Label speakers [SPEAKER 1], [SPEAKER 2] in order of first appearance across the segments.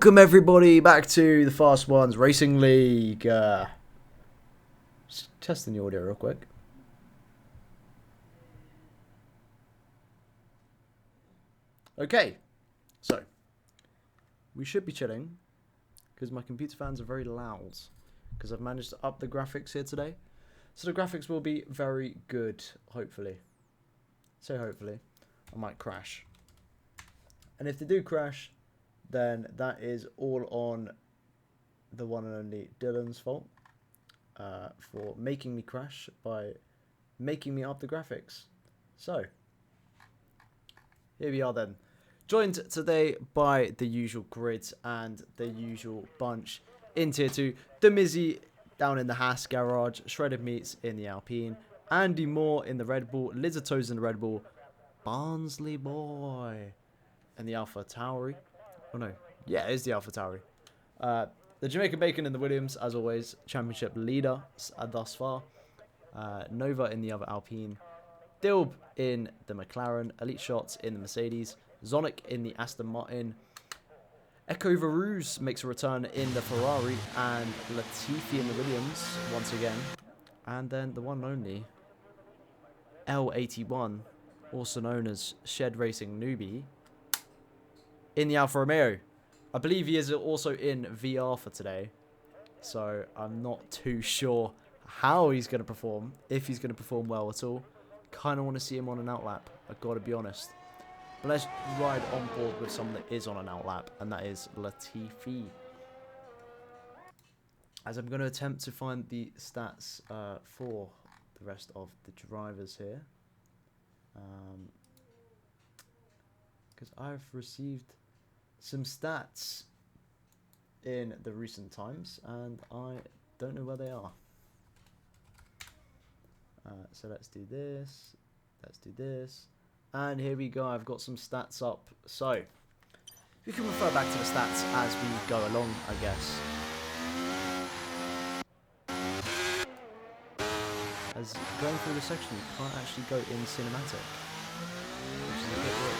[SPEAKER 1] Welcome everybody back to the Fast Ones Racing League. Just testing the audio real quick. Okay, so we should be chilling because my computer fans are very loud because I've managed to up the graphics here today. So the graphics will be very good, hopefully. So hopefully, I might crash. And if they do crash, then that is all on the one and only Dylan's fault for making me crash by making me up the graphics. So, here we are then. Joined today by the usual grids and the usual bunch in Tier 2. The Mizzy down in the Haas garage, Shredded Meats in the Alpine, Andy Moore in the Red Bull, Lizardos in the Red Bull, Barnsley Boy in the Alpha Tauri. Oh no, yeah, it is the Alpha Tauri. The Jamaican Bacon in the Williams, as always, championship leader thus far. Nova in the other Alpine. Dilb in the McLaren. Elite Shots in the Mercedes. Zonic in the Aston Martin. Echo Varuz makes a return in the Ferrari. And Latifi in the Williams once again. And then the one and only L81, also known as Shed Racing Newbie, in the Alfa Romeo. I believe he is also in VR for today, so I'm not too sure how he's going to perform, if he's going to perform well at all. Kind of want to see him on an outlap, I've got to be honest. But let's ride on board with someone that is on an outlap, and that is Latifi. As I'm going to attempt to find the stats for the rest of the drivers here. Because I've received some stats in the recent times and I don't know where they are. So let's do this, and here we go. I've got some stats up, so we can refer back to the stats as we go along, I guess. As going through the section, you can't actually go in cinematic, which is a bit weird.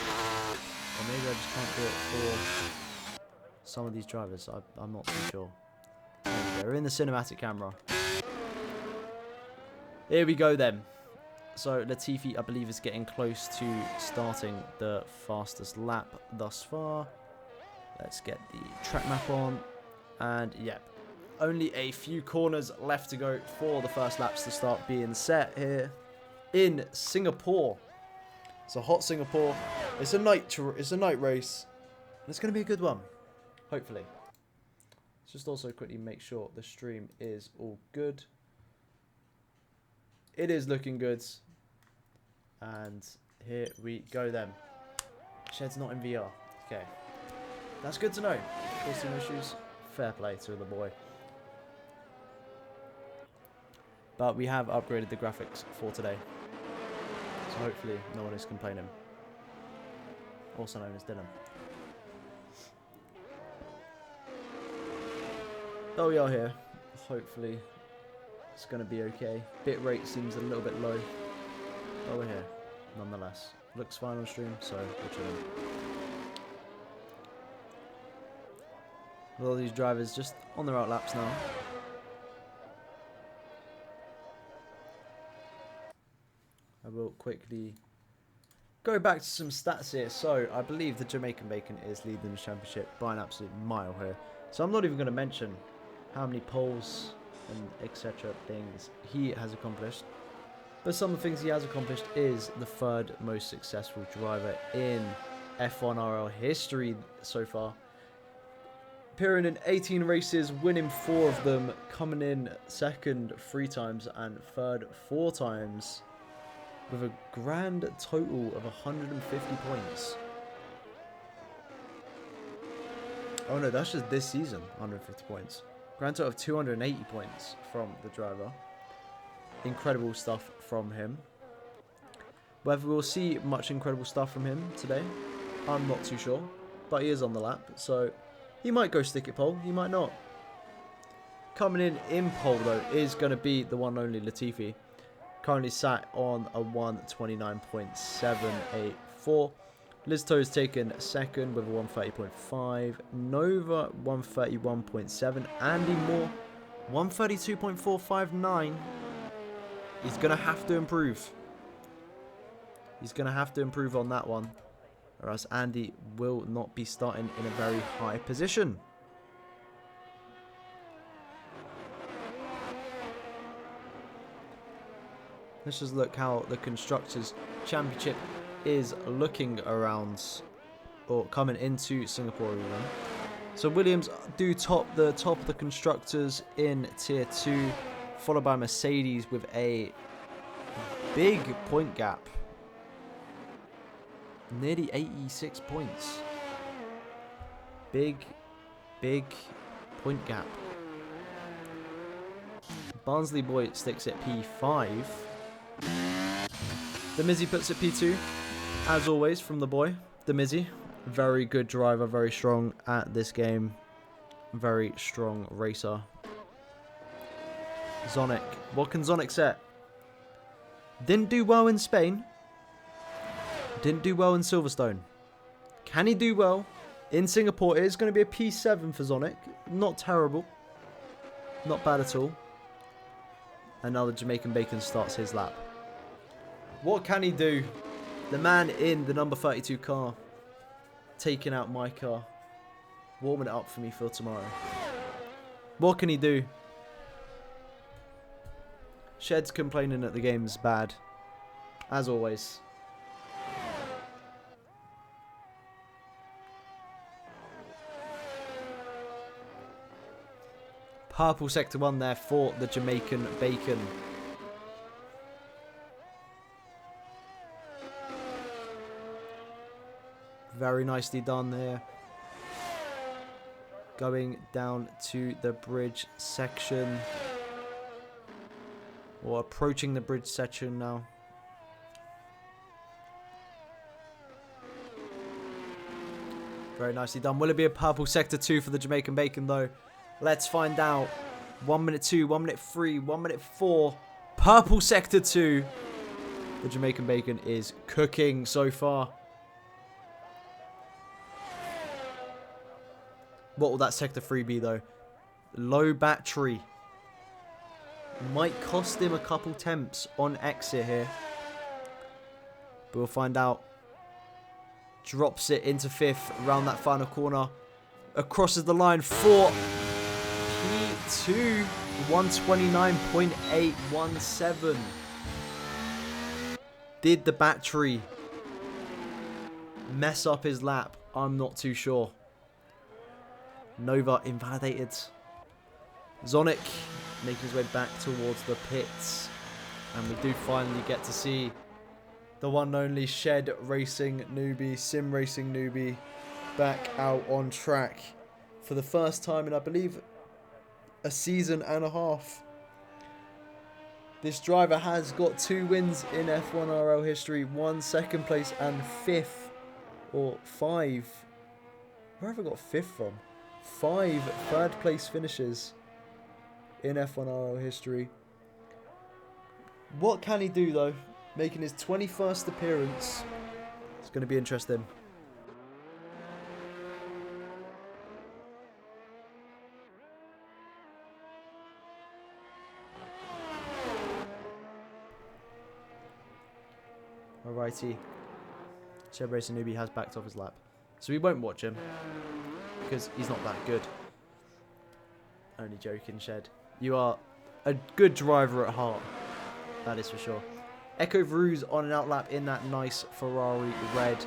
[SPEAKER 1] Or maybe I just can't do it for some of these drivers. I'm not too sure. They're in the cinematic camera. Here we go then. So Latifi, I believe, is getting close to starting the fastest lap thus far. Let's get the track map on. And yeah, only a few corners left to go for the first laps to start being set here in Singapore. It's a hot Singapore. It's a night race. It's going to be a good one, hopefully. Let's just also quickly make sure the stream is all good. It is looking good. And here we go then. Shed's not in VR. Okay. That's good to know. Causing issues. Fair play to the boy. But we have upgraded the graphics for today. So hopefully no one is complaining. Also known as Dylan. Though we are here, hopefully it's going to be okay. Bit rate seems a little bit low. But we're here, nonetheless. Looks fine on stream, so we're chilling. With all these drivers just on their outlaps now. I will quickly go back to some stats here. So, I believe the Jamaican Bacon is leading the championship by an absolute mile here. So, I'm not even going to mention how many poles and etc. things he has accomplished. But some of the things he has accomplished is the third most successful driver in F1 RL history so far. Appearing in 18 races, winning 4 of them, coming in second 3 times and third 4 times. With a grand total of 150 points. Oh no, that's just this season, 150 points. Grand total of 280 points from the driver. Incredible stuff from him. Whether we'll see much incredible stuff from him today, I'm not too sure. But he is on the lap, so he might go stick it pole, he might not. Coming in pole though is going to be the one and only Latifi. Currently sat on a 129.784. Lizto's taken second with a 130.5. Nova 131.7. Andy Moore 132.459. He's going to have to improve. He's going to have to improve on that one, or else Andy will not be starting in a very high position. Let's just look how the Constructors' Championship is looking around, or coming into Singapore even. So Williams do top the Constructors in Tier 2, followed by Mercedes with a big point gap. Nearly 86 points. Big point gap. Barnsley Boy sticks at P5. The Mizzy puts at P2. As always from the boy, the Mizzy. Very good driver, very strong at this game. Very strong racer. Zonic. What can Zonic set? Didn't do well in Spain. Didn't do well in Silverstone. Can he do well in Singapore? It is going to be a P7 for Zonic. Not terrible. Not bad at all. And now the Jamaican Bacon starts his lap. What can he do? The man in the number 32 car. Taking out my car. Warming it up for me for tomorrow. What can he do? Shed's complaining that the game's bad. As always. Purple sector 1 there for the Jamaican Bacon. Very nicely done there. Going down to the bridge section. Or approaching the bridge section now. Very nicely done. Will it be a purple sector 2 for the Jamaican Bacon though? Let's find out. 1 minute 2, 1 minute 3, 1 minute 4. Purple sector 2. The Jamaican Bacon is cooking so far. What will that sector 3 be though? Low battery. Might cost him a couple temps on exit here. But we'll find out. Drops it into 5th around that final corner. Crosses the line for P2. 129.817. Did the battery mess up his lap? I'm not too sure. Nova invalidated. Zonic making his way back towards the pits. And we do finally get to see the one and only Shed Racing newbie, Sim Racing newbie, back out on track for the first time in, I believe, a season and a half. This driver has got 2 wins in F1 RL history, 1 second place and 5th, or 5. Where have I got 5th from? 5 third place finishes in F1 RL history. What can he do though? Making his 21st appearance. It's going to be interesting. Alrighty. Shed Racing newbie has backed off his lap. So we won't watch him. Because he's not that good. Only joking, Shed. You are a good driver at heart. That is for sure. Echo Vruz on an outlap in that nice Ferrari red.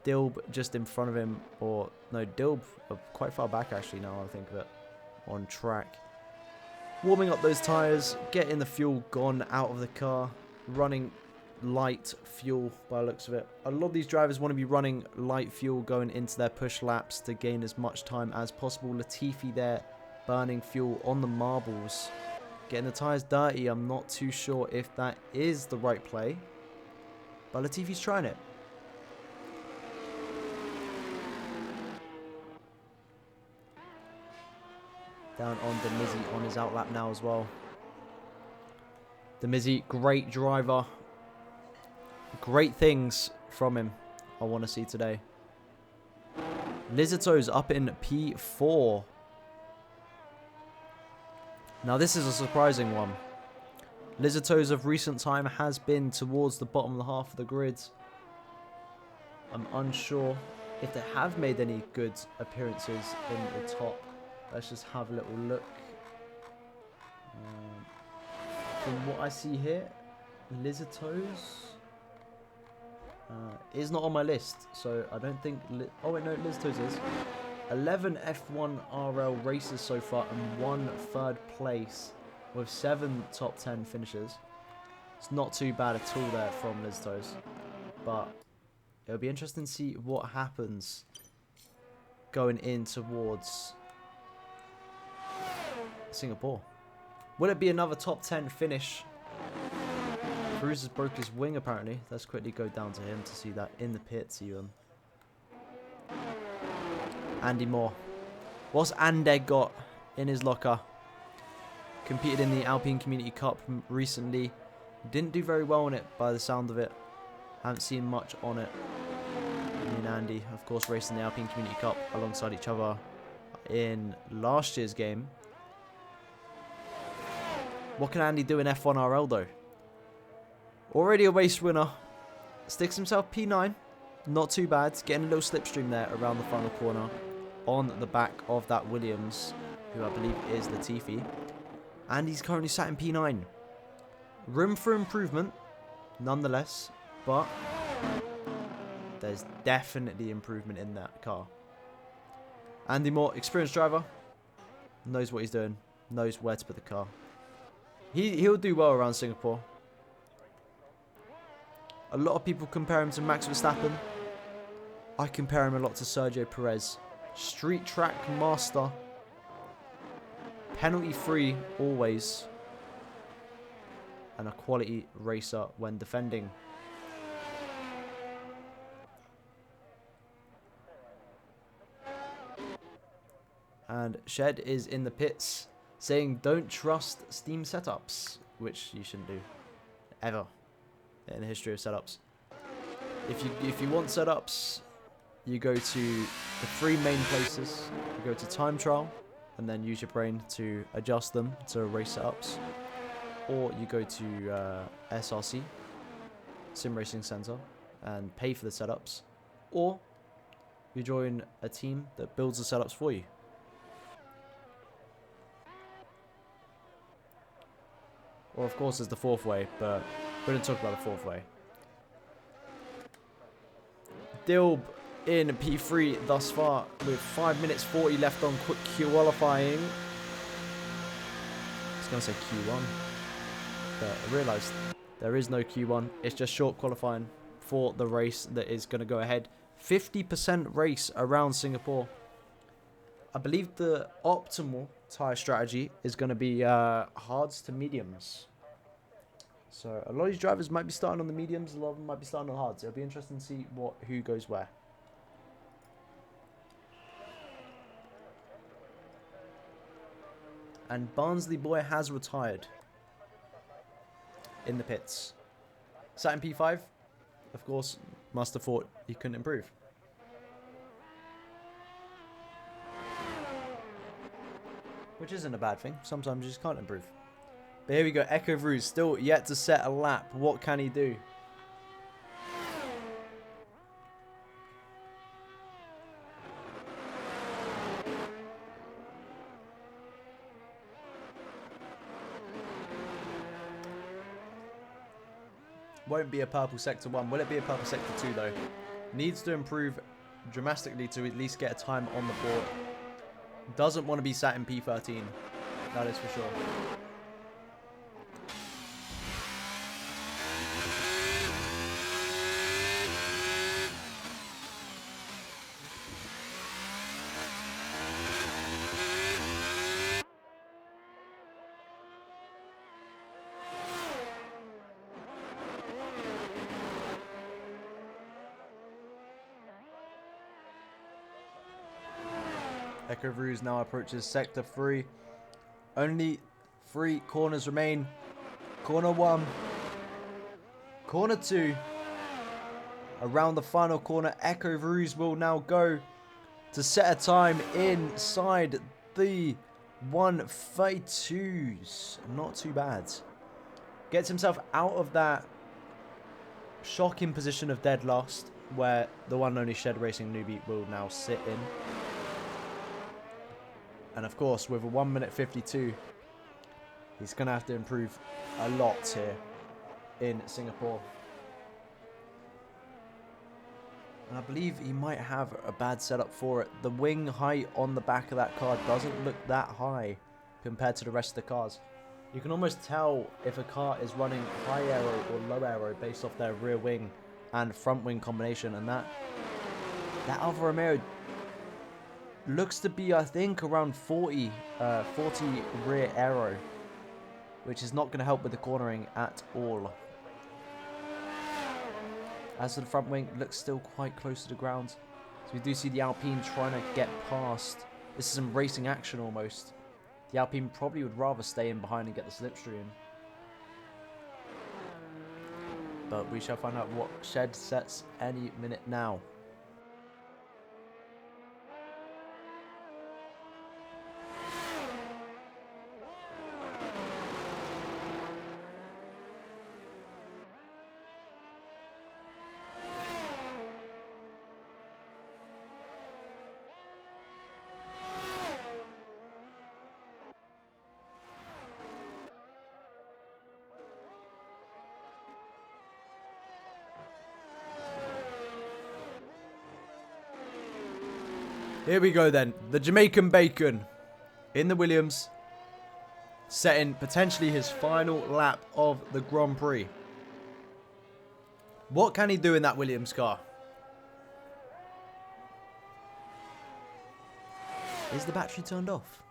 [SPEAKER 1] Dilb just in front of him. Or, no, Dilb quite far back actually now I think of it. On track. Warming up those tyres. Getting the fuel gone out of the car. Running light fuel by the looks of it. A lot of these drivers want to be running light fuel going into their push laps to gain as much time as possible. Latifi there burning fuel on the marbles, getting the tyres dirty. I'm not too sure if that is the right play, but Latifi's trying it. Down on the Mizzy on his outlap now as well. The Mizzy, great driver. Great things from him. I want to see today. Lizardos up in P4. Now this is a surprising one. Lizardos of recent time has been towards the bottom of the half of the grid. I'm unsure if they have made any good appearances in the top. Let's just have a little look. From what I see here, Lizardos is not on my list, so I don't think... oh wait, no, Lizardos is. 11 F1 RL races so far and 1 third place with 7 top 10 finishes. It's not too bad at all there from Lizardos, but it'll be interesting to see what happens going in towards Singapore. Will it be another top 10 finish? Cruz has broke his wing apparently. Let's quickly go down to him to see that in the pits even. Andy Moore. What's Ande got in his locker? Competed in the Alpine Community Cup recently. Didn't do very well in it by the sound of it. Haven't seen much on it. Me and Andy, of course, racing the Alpine Community Cup alongside each other in last year's game. What can Andy do in F1 RL though? Already a race winner. Sticks himself P9. Not too bad. Getting a little slipstream there around the final corner. On the back of that Williams, who I believe is Latifi. And he's currently sat in P9. Room for improvement, nonetheless. But there's definitely improvement in that car. Andy Moore, experienced driver. Knows what he's doing. Knows where to put the car. He'll do well around Singapore. A lot of people compare him to Max Verstappen. I compare him a lot to Sergio Perez. Street track master. Penalty free always. And a quality racer when defending. And Shed is in the pits saying don't trust Steam setups, which you shouldn't do ever in the history of setups. If you want setups, you go to the 3 main places. You go to time trial and then use your brain to adjust them to race setups, or you go to SRC, Sim Racing Center, and pay for the setups, or you join a team that builds the setups for you. Or of course there's the 4th way, but we're going to talk about the 4th way. Dilb in P3 thus far with 5 minutes 40 left on quick qualifying. I was going to say Q1, but I realised there is no Q1. It's just short qualifying for the race that is going to go ahead. 50% race around Singapore. I believe the optimal tyre strategy is going to be hards to mediums. So a lot of these drivers might be starting on the mediums, a lot of them might be starting on hards. It'll be interesting to see who goes where. And Barnsley Boy has retired in the pits. Sat in P5, of course, must have thought he couldn't improve. Which isn't a bad thing. Sometimes you just can't improve. But here we go. Echo Vruz still yet to set a lap. What can he do? Won't be a purple sector 1. Will it be a purple sector 2 though? Needs to improve dramatically to at least get a time on the board. Doesn't want to be sat in P13. That is for sure. Echo Vruz now approaches sector 3. Only 3 corners remain. Corner 1. Corner 2. around the final corner. Echo Ruse will now go to set a time inside the 1:32s. Not too bad. Gets himself out of that shocking position of dead last, where the one and only Shed Racing newbie will now sit in. And of course, with a 1:52, he's going to have to improve a lot here in Singapore. And I believe he might have a bad setup for it. The wing height on the back of that car doesn't look that high compared to the rest of the cars. You can almost tell if a car is running high aero or low aero based off their rear wing and front wing combination. And that Alfa Romeo looks to be, I think, around 40 rear aero, which is not going to help with the cornering at all. As for the front wing, it looks still quite close to the ground. So we do see the Alpine trying to get past. This is some racing action almost. The Alpine probably would rather stay in behind and get the slipstream. But we shall find out what Shed sets any minute now. Here we go then. The Jamaican Bacon in the Williams, setting potentially his final lap of the Grand Prix. What can he do in that Williams car? Is the battery turned off?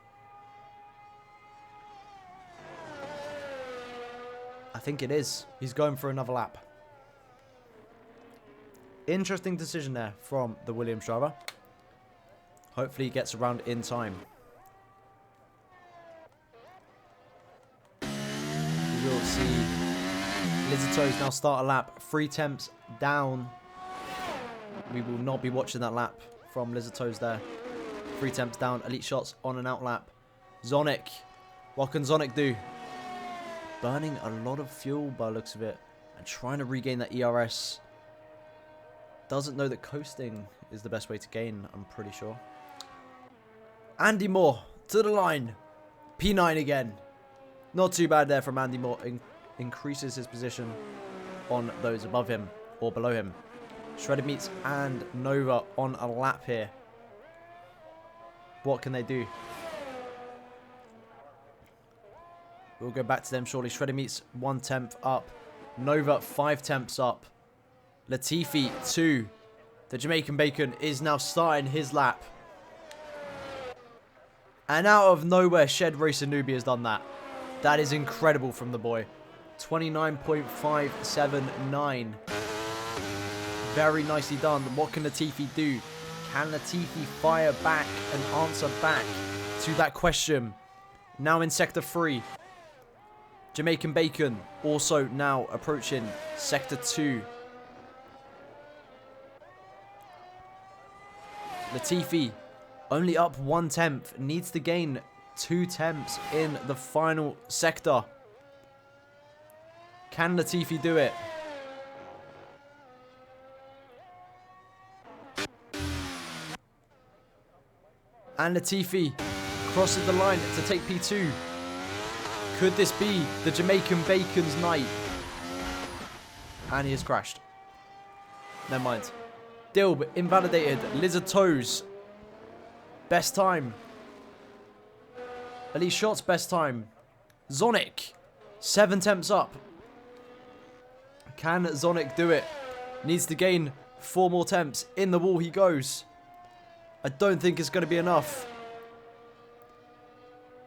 [SPEAKER 1] I think it is. He's going for another lap. Interesting decision there from the Williams driver. Hopefully he gets around in time. We will see Lizato's now start a lap. 3 temps down. We will not be watching that lap from Lizato's there. 3 temps down. Elite shots on an out lap. Zonic. What can Zonic do? Burning a lot of fuel by the looks of it. And trying to regain that ERS. Doesn't know that coasting is the best way to gain, I'm pretty sure. Andy Moore to the line. P9 again. Not too bad there from Andy Moore. Increases his position on those above him or below him. Shredded Meats and Nova on a lap here. What can they do? We'll go back to them shortly. Shredded Meats 1 temp up. Nova 5 temps up. Latifi 2. The Jamaican Bacon is now starting his lap. And out of nowhere, Shed Racer Newbie has done that. That is incredible from the boy. 29.579. Very nicely done. What can Latifi do? Can Latifi fire back and answer back to that question? Now in Sector 3. Jamaican Bacon also now approaching Sector 2. Latifi only up 1 temp. Needs to gain 2 temps in the final sector. Can Latifi do it? And Latifi crosses the line to take P2. Could this be the Jamaican Bacon's night? And he has crashed. Never mind. Dilb invalidated. Lizard Toes. Best time. Elite Shots best time. Zonic. 7 temps up. Can Zonic do it? Needs to gain 4 more temps. In the wall he goes. I don't think it's going to be enough.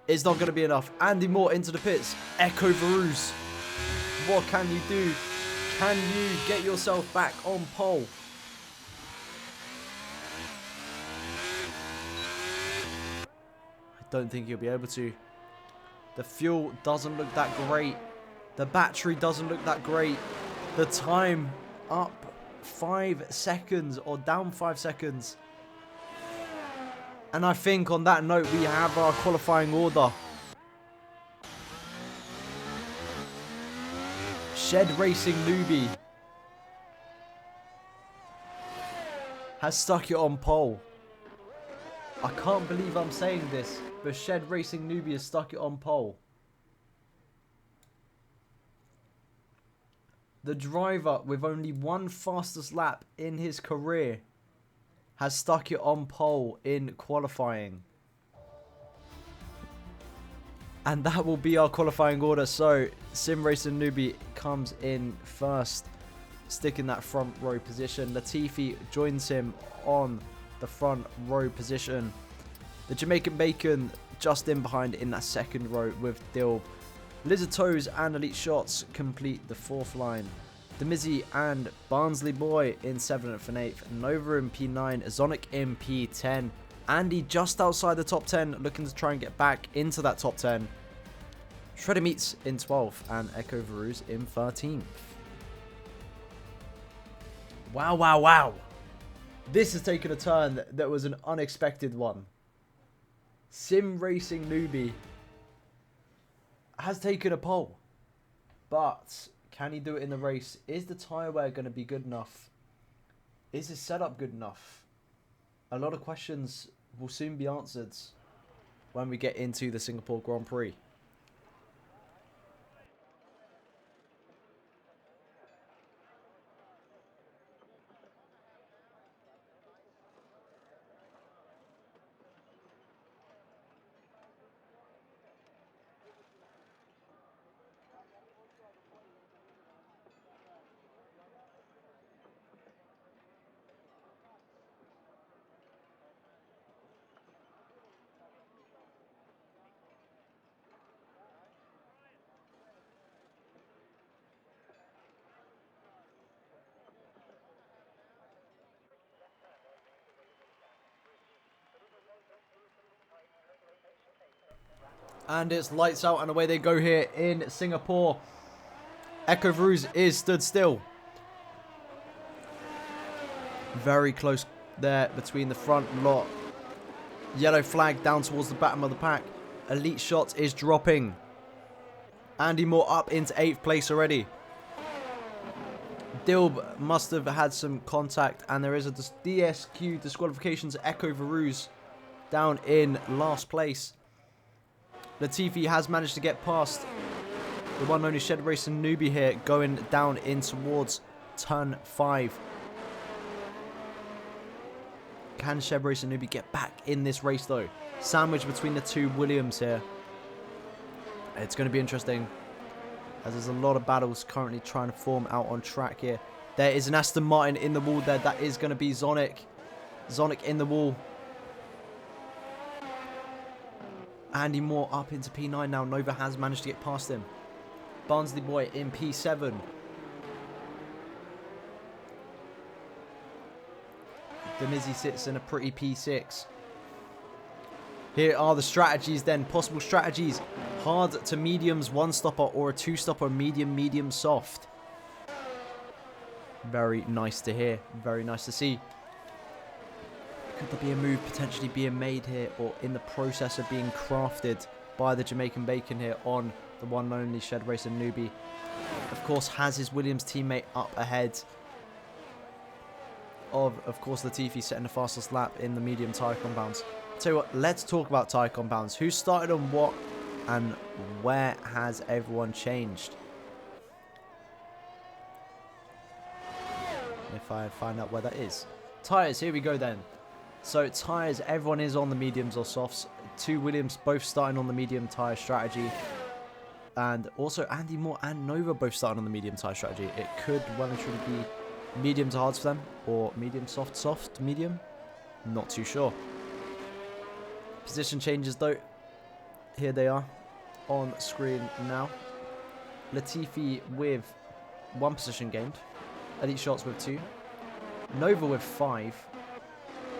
[SPEAKER 1] It's not going to be enough. Andy Moore into the pits. Echo Varus. What can you do? Can you get yourself back on pole? I don't think you'll be able to. The fuel doesn't look that great. The battery doesn't look that great. The time up 5 seconds or down 5 seconds. And I think on that note, we have our qualifying order. Shed Racing Newbie has stuck it on pole. I can't believe I'm saying this, but Shed Racing Newbie has stuck it on pole. The driver with only one fastest lap in his career has stuck it on pole in qualifying. And that will be our qualifying order. So, Sim Racing Newbie comes in first, sticking that front row position. Latifi joins him on the front row position. The Jamaican Bacon just in behind in that second row with Dilb. Lizard Toes and Elite Shots complete the fourth line. Demizzy and Barnsley Boy in 7th and 8th. Nova in P9. Zonic in P10. Andy just outside the top 10, looking to try and get back into that top 10. Shredder Meats in 12th and Echo Varuz in 13th. Wow, wow, wow. This has taken a turn that was an unexpected one. Sim Racing Newbie has taken a pole. But can he do it in the race? Is the tyre wear going to be good enough? Is his setup good enough? A lot of questions will soon be answered when we get into the Singapore Grand Prix. And it's lights out and away they go here in Singapore. Echo Varuz is stood still. Very close there between the front lot. Yellow flag down towards the bottom of the pack. Elite Shot is dropping. Andy Moore up into 8th place already. Dilb must have had some contact, and there is a DSQ disqualification to Echo Varuz down in last place. Latifi has managed to get past the one and only Shed Racing Newbie here, going down in towards turn 5. Can Shed Racing Newbie get back in this race though? Sandwich between the two Williams here. It's going to be interesting, as there's a lot of battles currently trying to form out on track here. There is an Aston Martin in the wall there. That is going to be Zonic. Zonic in the wall. Andy Moore up into P9 now. Nova has managed to get past him. Barnsley Boy in P7. Demizzy sits in a pretty P6. Here are the strategies then. Possible strategies. Hard to mediums, one stopper, or a two stopper, medium, medium, soft. Very nice to hear. Very nice to see. Could there be a move potentially being made here, or in the process of being crafted by the Jamaican Bacon here on the one and only Shed Racer Newbie? Of course, has his Williams teammate up ahead of course, Latifi setting the fastest lap in the medium tyre compounds. Tell you what, let's talk about tyre compounds. Who started on what, and where has everyone changed? If I find out where that is. Tyres, here we go then. So tyres, everyone is on the mediums or softs. Two Williams both starting on the medium tyre strategy. And also Andy Moore and Nova both starting on the medium tyre strategy. It could well and truly be medium to hards for them, or medium soft, soft, medium. Not too sure. Position changes though. Here they are on screen now. Latifi with 1 position gained. Elite Shots with 2. Nova with 5.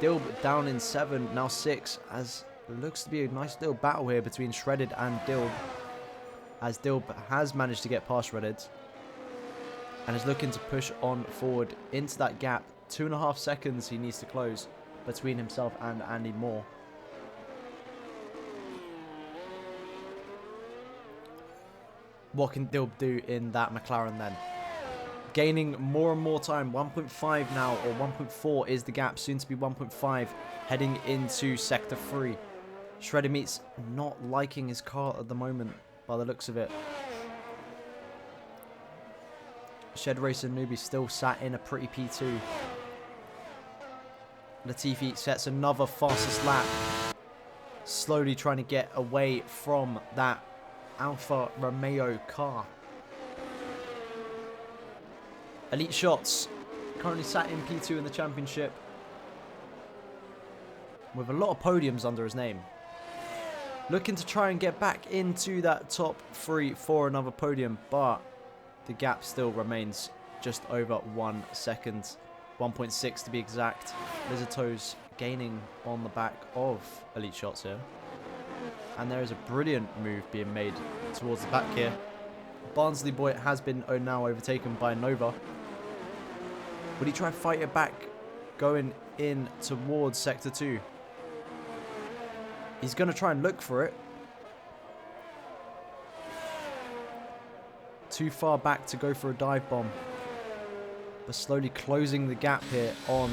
[SPEAKER 1] Dilb down in 7, now 6, as looks to be a nice little battle here between Shredded and Dilb, as Dilb has managed to get past Shredded. and is looking to push on forward into that gap. 2.5 seconds he needs to close between himself and Andy Moore. What can Dill do in that McLaren then? Gaining more and more time. 1.5 now, or 1.4 is the gap, soon to be 1.5, heading into Sector 3. Shredded Meats not liking his car at the moment, by the looks of it. Shed Racer Newbie still sat in a pretty P2. Latifi sets another fastest lap. Slowly trying to get away from that Alfa Romeo car. Elite Shots currently sat in P2 in the championship with a lot of podiums under his name. Looking to try and get back into that top 3 for another podium, but the gap still remains just over 1 second. 1.6 to be exact. Lizard Toes gaining on the back of Elite Shots here. And there is a brilliant move being made towards the back here. Barnsley Boy has been now overtaken by Nova. Would he try and fight it back going in towards Sector 2? He's going to try and look for it. Too far back to go for a dive bomb. But slowly closing the gap here on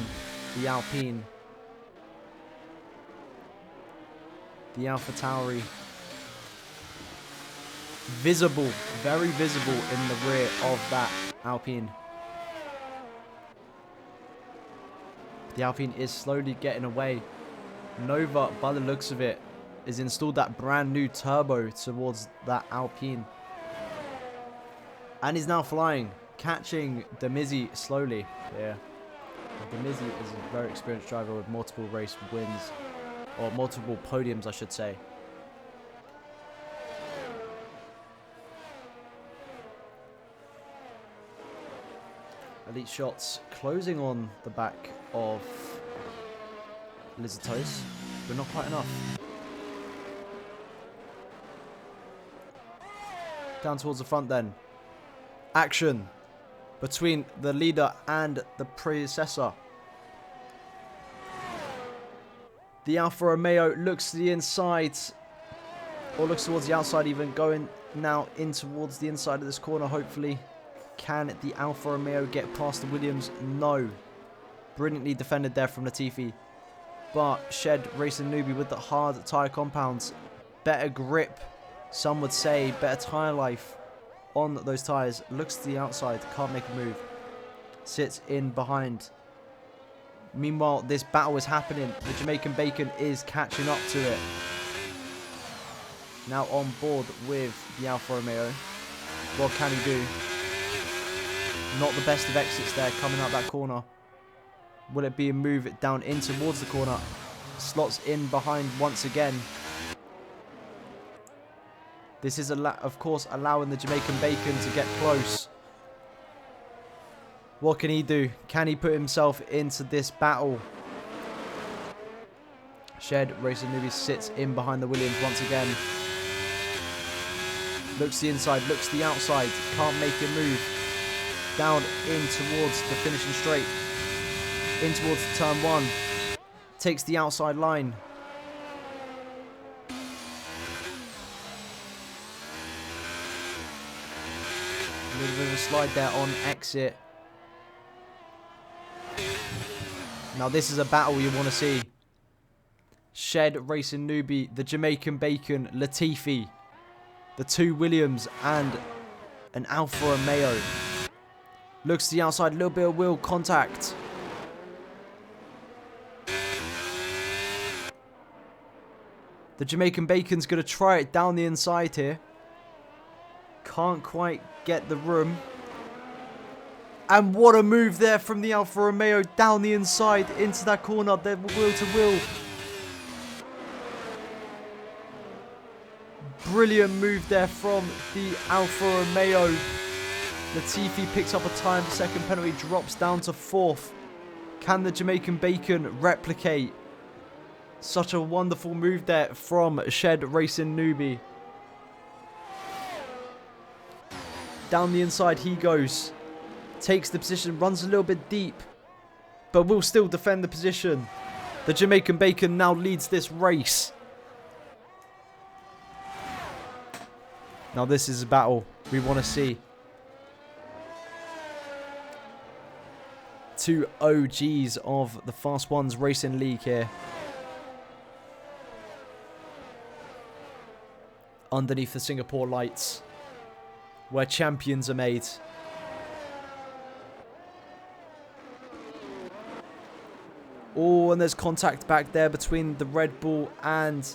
[SPEAKER 1] the Alpine. The Alpha Tauri. Visible, very visible in the rear of that Alpine. The Alpine is slowly getting away. Nova, by the looks of it, has installed that brand new turbo towards that Alpine. And is now flying, catching Demizzi slowly. Yeah. Demizzi is a very experienced driver with multiple race wins. Or multiple podiums, I should say. Elite Shots closing on the back of Lizard Toes, but not quite enough. Down towards the front then. Action between the leader and the predecessor. The Alfa Romeo looks to the inside, or looks towards the outside even, going now in towards the inside of this corner, hopefully. Can the Alfa Romeo get past the Williams? No. Brilliantly defended there from Latifi. But Shed Racing Newbie with the hard tyre compounds. Better grip, some would say. Better tyre life on those tyres. Looks to the outside, can't make a move. Sits in behind. Meanwhile, this battle is happening. The Jamaican Bacon is catching up to it. Now on board with the Alfa Romeo. What can he do? Not the best of exits there, coming out that corner. Will it be a move down in towards the corner? Slots in behind once again. This is, of course, allowing the Jamaican Bacon to get close. What can he do? Can he put himself into this battle? Shed Racing Newbie sits in behind the Williams once again. Looks the inside, looks the outside. Can't make a move. Down in towards the finishing straight. In towards the turn 1. Takes the outside line. A little bit of a slide there on exit. Now this is a battle you want to see. Shed Racing Newbie, the Jamaican Bacon, Latifi. The 2 Williams and an Alfa Romeo. Looks to the outside, a little bit of wheel contact. The Jamaican Bacon's going to try it down the inside here. Can't quite get the room. And what a move there from the Alfa Romeo down the inside into that corner. They're wheel to wheel. Brilliant move there from the Alfa Romeo. Latifi picks up a time second penalty, drops down to 4th. Can the Jamaican Bacon replicate? Such a wonderful move there from Shed Racing Newbie. Down the inside he goes. Takes the position, runs a little bit deep, but will still defend the position. The Jamaican Bacon now leads this race. Now this is a battle we want to see. Two OGs of the Fast Ones Racing League here. Underneath the Singapore lights, where champions are made. Oh, and there's contact back there between the Red Bull and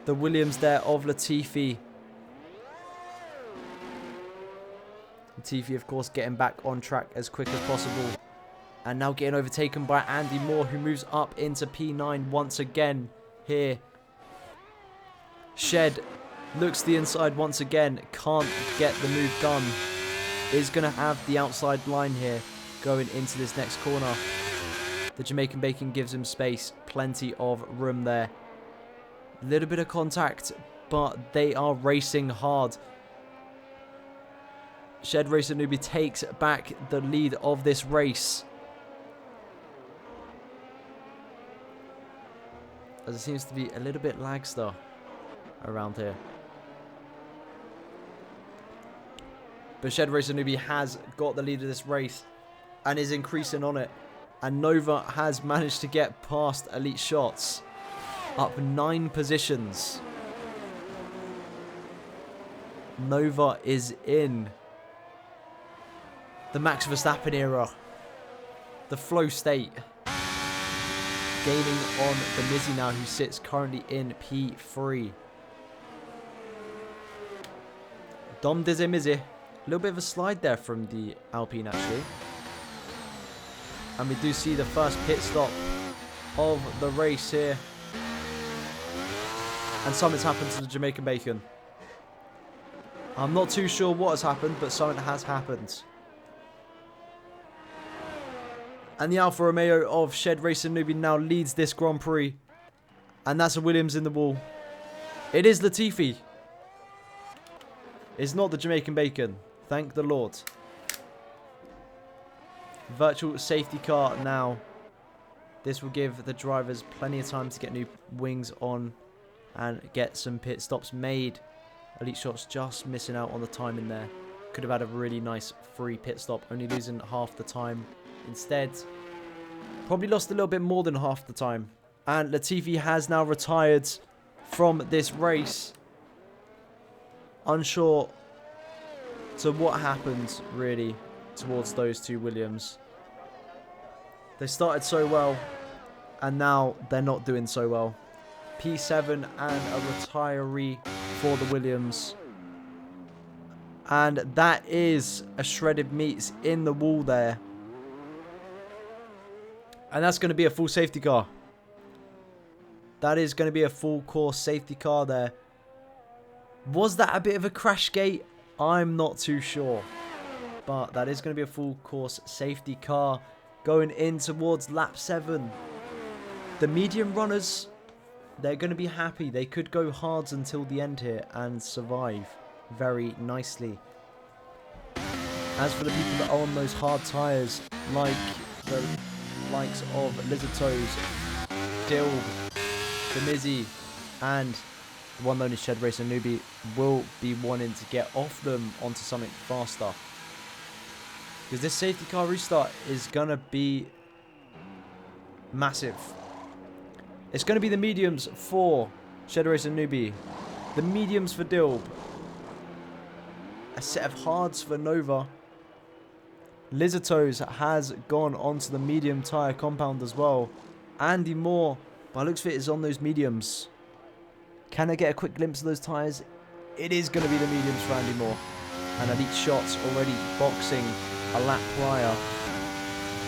[SPEAKER 1] the Williams there of Latifi. Latifi, of course, getting back on track as quick as possible. And now getting overtaken by Andy Moore, who moves up into P9 once again here. Shed looks the inside once again. Can't get the move done. Is going to have the outside line here going into this next corner. The Jamaican Bacon gives him space. Plenty of room there. A little bit of contact, but they are racing hard. Shed Racer Newbie takes back the lead of this race. As it seems to be a little bit lagster around here. But Shed Racer Newbie has got the lead of this race and is increasing on it. And Nova has managed to get past Elite Shots. Up 9 positions. Nova is in the Max Verstappen era. The flow state. Gaining on the Mizzy now, who sits currently in P3. Dom Dizzy Mizzy. A little bit of a slide there from the Alpine actually. And we do see the first pit stop of the race here. And something's happened to the Jamaican Bacon. I'm not too sure what has happened, but something has happened. And the Alfa Romeo of Shed Racer Newbie now leads this Grand Prix. And that's a Williams in the wall. It is Latifi. It's not the Jamaican Bacon. Thank the Lord. Virtual safety car now. This will give the drivers plenty of time to get new wings on and get some pit stops made. Elite Shots just missing out on the time in there. Could have had a really nice free pit stop, only losing half the time instead. Probably lost a little bit more than half the time. And Latifi has now retired from this race. Unsure to what happened really towards those two Williams. They started so well and now they're not doing so well. P7 and a retiree for the Williams. And that is a Shredded Meats in the wall there. And that's going to be a full safety car. That is going to be a full course safety car there. Was that a bit of a crash gate? I'm not too sure. But that is going to be a full course safety car going in towards lap 7. The medium runners, they're going to be happy. They could go hards until the end here and survive very nicely. As for the people that are on those hard tyres, like the likes of Lizard Toes, Dill, the Mizzy, and the one known as Shed Racer Newbie, will be wanting to get off them onto something faster. Because this safety car restart is going to be massive. It's going to be the mediums for Shed Racer Newbie, the mediums for Dilb, a set of hards for Nova. Lizard Toes has gone onto the medium tyre compound as well. Andy Moore, by looks of it, is on those mediums. Can I get a quick glimpse of those tyres? It is going to be the mediums for Andy Moore. And Elite Shots already boxing a lap prior.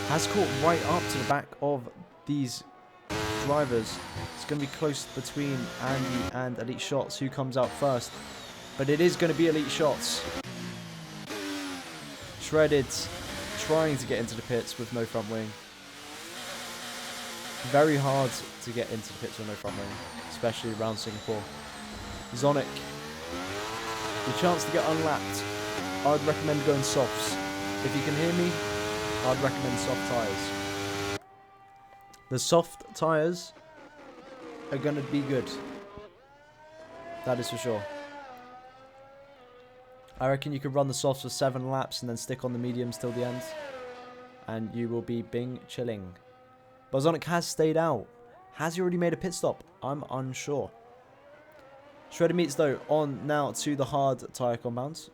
[SPEAKER 1] Has caught right up to the back of these drivers. It's going to be close between Andy and Elite Shots who comes out first. But it is going to be Elite Shots. Shredded trying to get into the pits with no front wing. Very hard to get into the pits with no front wing, especially around Singapore. Zonic, the chance to get unlapped. I'd recommend going softs. If you can hear me, I'd recommend soft tyres. The soft tyres are going to be good. That is for sure. I reckon you could run the softs for 7 laps and then stick on the mediums till the end. And you will be bing chilling. Bozonic has stayed out. Has he already made a pit stop? I'm unsure. Shredder Meats, though, on now to the hard tyre compounds.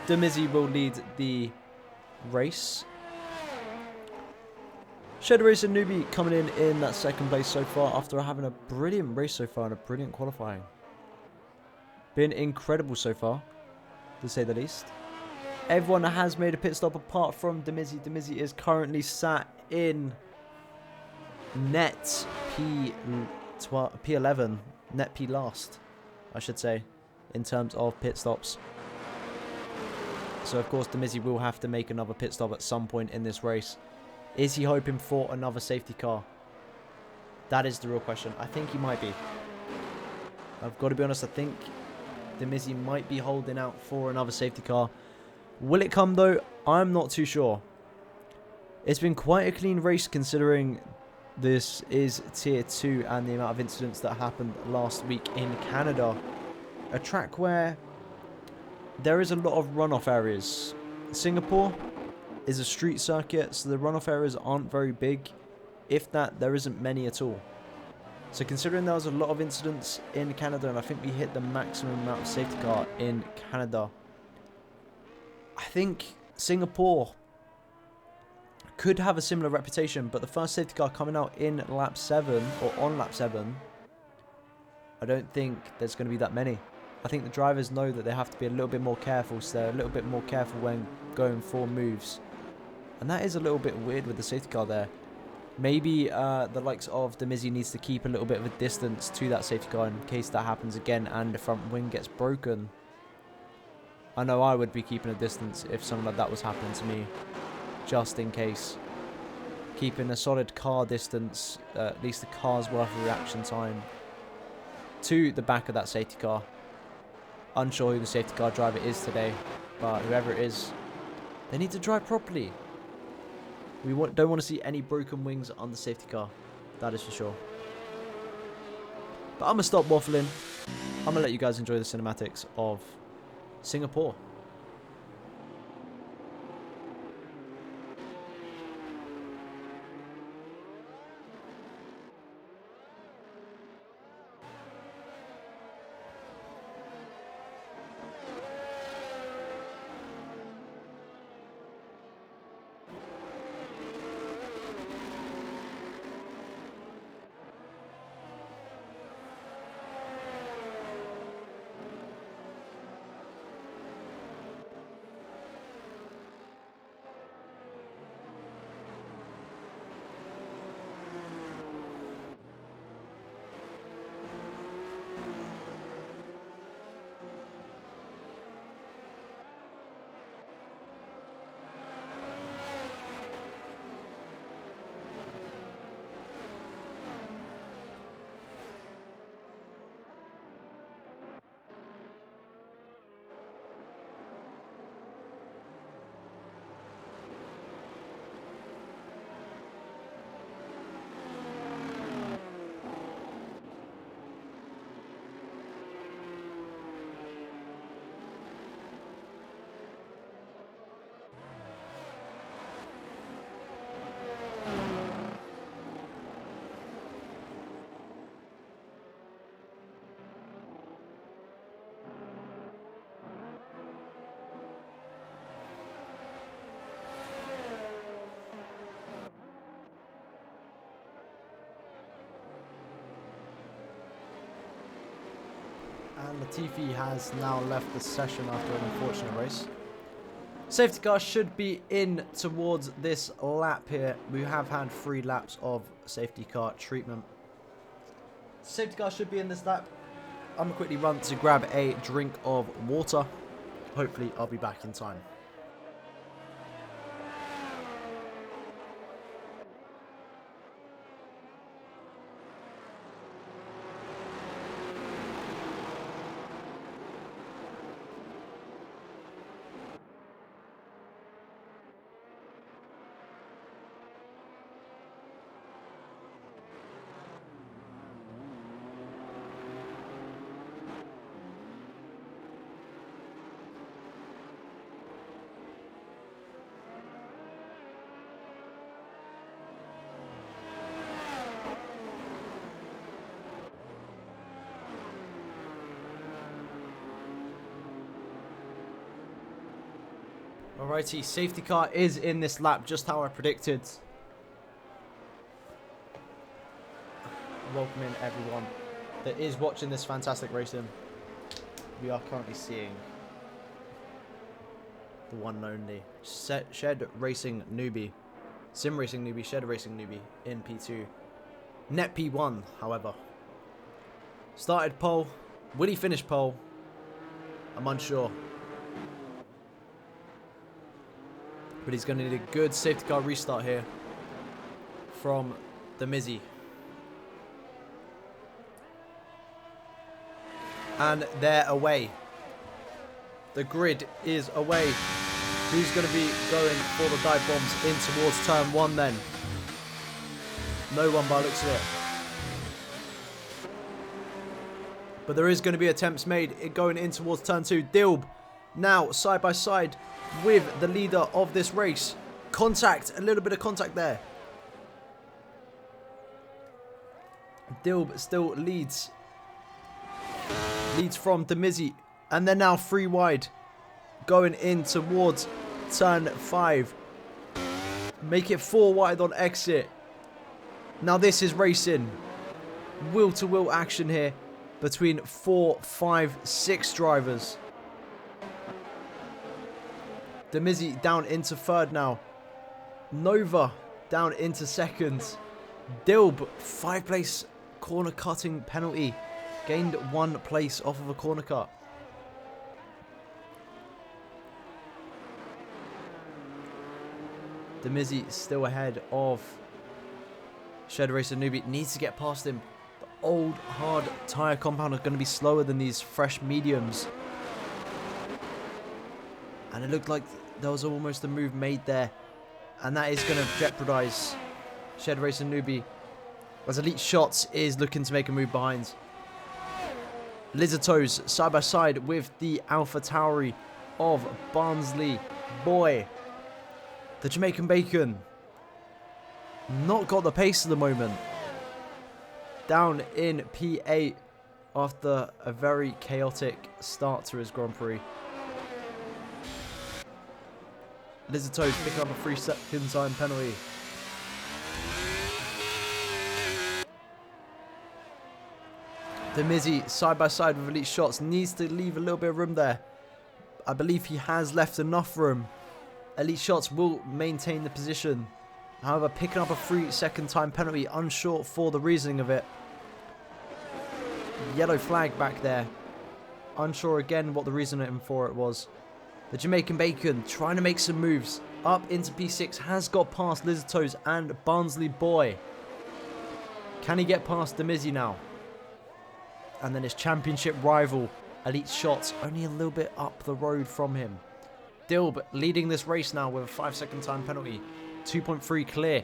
[SPEAKER 1] Demizzy will lead the race. Shredder Racer Newbie coming in that second place so far after having a brilliant race so far and a brilliant qualifying. Been incredible so far, to say the least. Everyone has made a pit stop apart from Demizzy. Demizzy is currently sat in net P11, net P last, I should say, in terms of pit stops. So of course Demizzy will have to make another pit stop at some point in this race. Is he hoping for another safety car? That is the real question. I think he might be. I've got to be honest, I think Demizzy might be holding out for another safety car. Will it come though? I'm not too sure. It's been quite a clean race considering this is tier 2 and the amount of incidents that happened last week in Canada. A track where there is a lot of runoff areas. Singapore is a street circuit, so the runoff areas aren't very big. If that, there isn't many at all. So considering there was a lot of incidents in Canada, and I think we hit the maximum amount of safety car in Canada, I think Singapore could have a similar reputation, but the first safety car coming out in lap 7, or on lap 7, I don't think there's going to be that many. I think the drivers know that they have to be a little bit more careful, so they're a little bit more careful when going for moves. And that is a little bit weird with the safety car there. Maybe the likes of Demizzy needs to keep a little bit of a distance to that safety car in case that happens again and the front wing gets broken. I know I would be keeping a distance if something like that was happening to me, just in case. Keeping a solid car distance, at least the car's worth of reaction time, to the back of that safety car. Unsure who the safety car driver is today, but whoever it is, they need to drive properly. We don't want to see any broken wings on the safety car, that is for sure. But I'm going to stop waffling. I'm going to let you guys enjoy the cinematics of Singapore. And Latifi has now left the session after an unfortunate race. Safety car should be in towards this lap here. We have had 3 laps of safety car treatment. Safety car should be in this lap. I'm going to quickly run to grab a drink of water. Hopefully I'll be back in time. Alrighty, safety car is in this lap, just how I predicted. Welcoming everyone that is watching this fantastic racing. We are currently seeing the one and only Shed Racing Newbie, Sim Racing Newbie, Shed Racing Newbie in P2. Net P1, however. Started pole. Will he finish pole? I'm unsure. But he's going to need a good safety car restart here from the Mizzy. And they're away. The grid is away. Who's going to be going for the dive bombs in towards turn 1 then? No one by the looks of it. But there is going to be attempts made going in towards turn 2. Dilb now side by side with the leader of this race. Contact, a little bit of contact there. Dilb still leads. Leads from Demizzi. And they're now 3 wide. Going in towards turn 5. Make it 4 wide on exit. Now this is racing. Will-to-will action here between 4, 5, 6 drivers. Demizzi down into 3rd now. Nova down into 2nd. Dilb, 5 place corner cutting penalty. Gained 1 place off of a corner cut. Demizzi still ahead of Shed Racer Newbie. Needs to get past him. The old hard tyre compound are going to be slower than these fresh mediums. And it looked like there was almost a move made there. And that is going to jeopardise Shed Racer Newbie. As Elite Shots is looking to make a move behind. Lizard Toes side by side with the Alpha Tauri of Barnsley Boy. The Jamaican Bacon. Not got the pace at the moment. Down in P8 after a very chaotic start to his Grand Prix. Lizard Toes picking up a 3-second time penalty. Demizzi side by side with Elite Shots. Needs to leave a little bit of room there. I believe he has left enough room. Elite Shots will maintain the position. However, picking up a 3-second time penalty. Unsure for the reasoning of it. Yellow flag back there. Unsure again what the reasoning for it was. The Jamaican Bacon trying to make some moves. Up into P6. Has got past Lizard Toes and Barnsley Boy. Can he get past Demizzi now? And then his championship rival, Elite Shots, only a little bit up the road from him. Dilb leading this race now with a 5-second time penalty. 2.3 clear.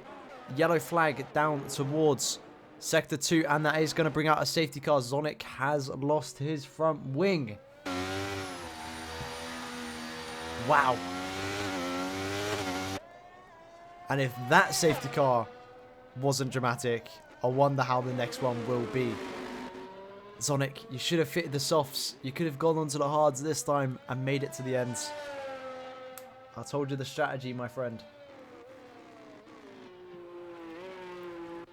[SPEAKER 1] Yellow flag down towards Sector 2. And that is going to bring out a safety car. Zonic has lost his front wing. Wow. And if that safety car wasn't dramatic, I wonder how the next one will be. Zonic, you should have fitted the softs. You could have gone onto the hards this time and made it to the end. I told you the strategy, my friend.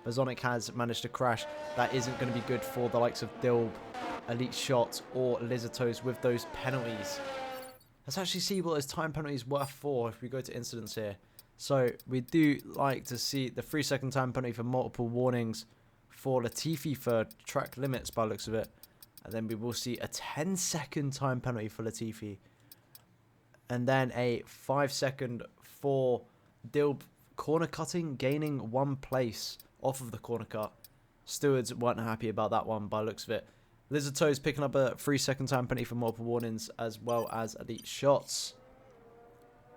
[SPEAKER 1] But Zonic has managed to crash. That isn't going to be good for the likes of Dilb, Elite Shot, or Lizard Toes with those penalties. Let's actually see what those time penalties were for if we go to incidents here. So we do like to see the 3-second time penalty for multiple warnings for Latifi for track limits by the looks of it. And then we will see a 10-second time penalty for Latifi. And then a 5-second for Dilb corner cutting, gaining 1 place off of the corner cut. Stewards weren't happy about that one by the looks of it. Lizard Toes picking up a 3-second time penalty for multiple warnings as well as Elite Shots.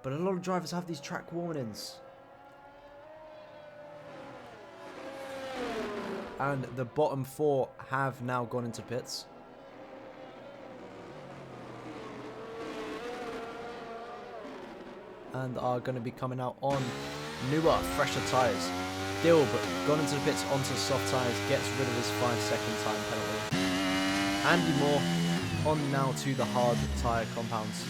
[SPEAKER 1] But a lot of drivers have these track warnings. And the bottom 4 have now gone into pits. And are going to be coming out on newer, fresher tyres. Dilb gone into the pits onto soft tyres, gets rid of his 5-second time penalty. Andy Moore on now to the hard tyre compounds.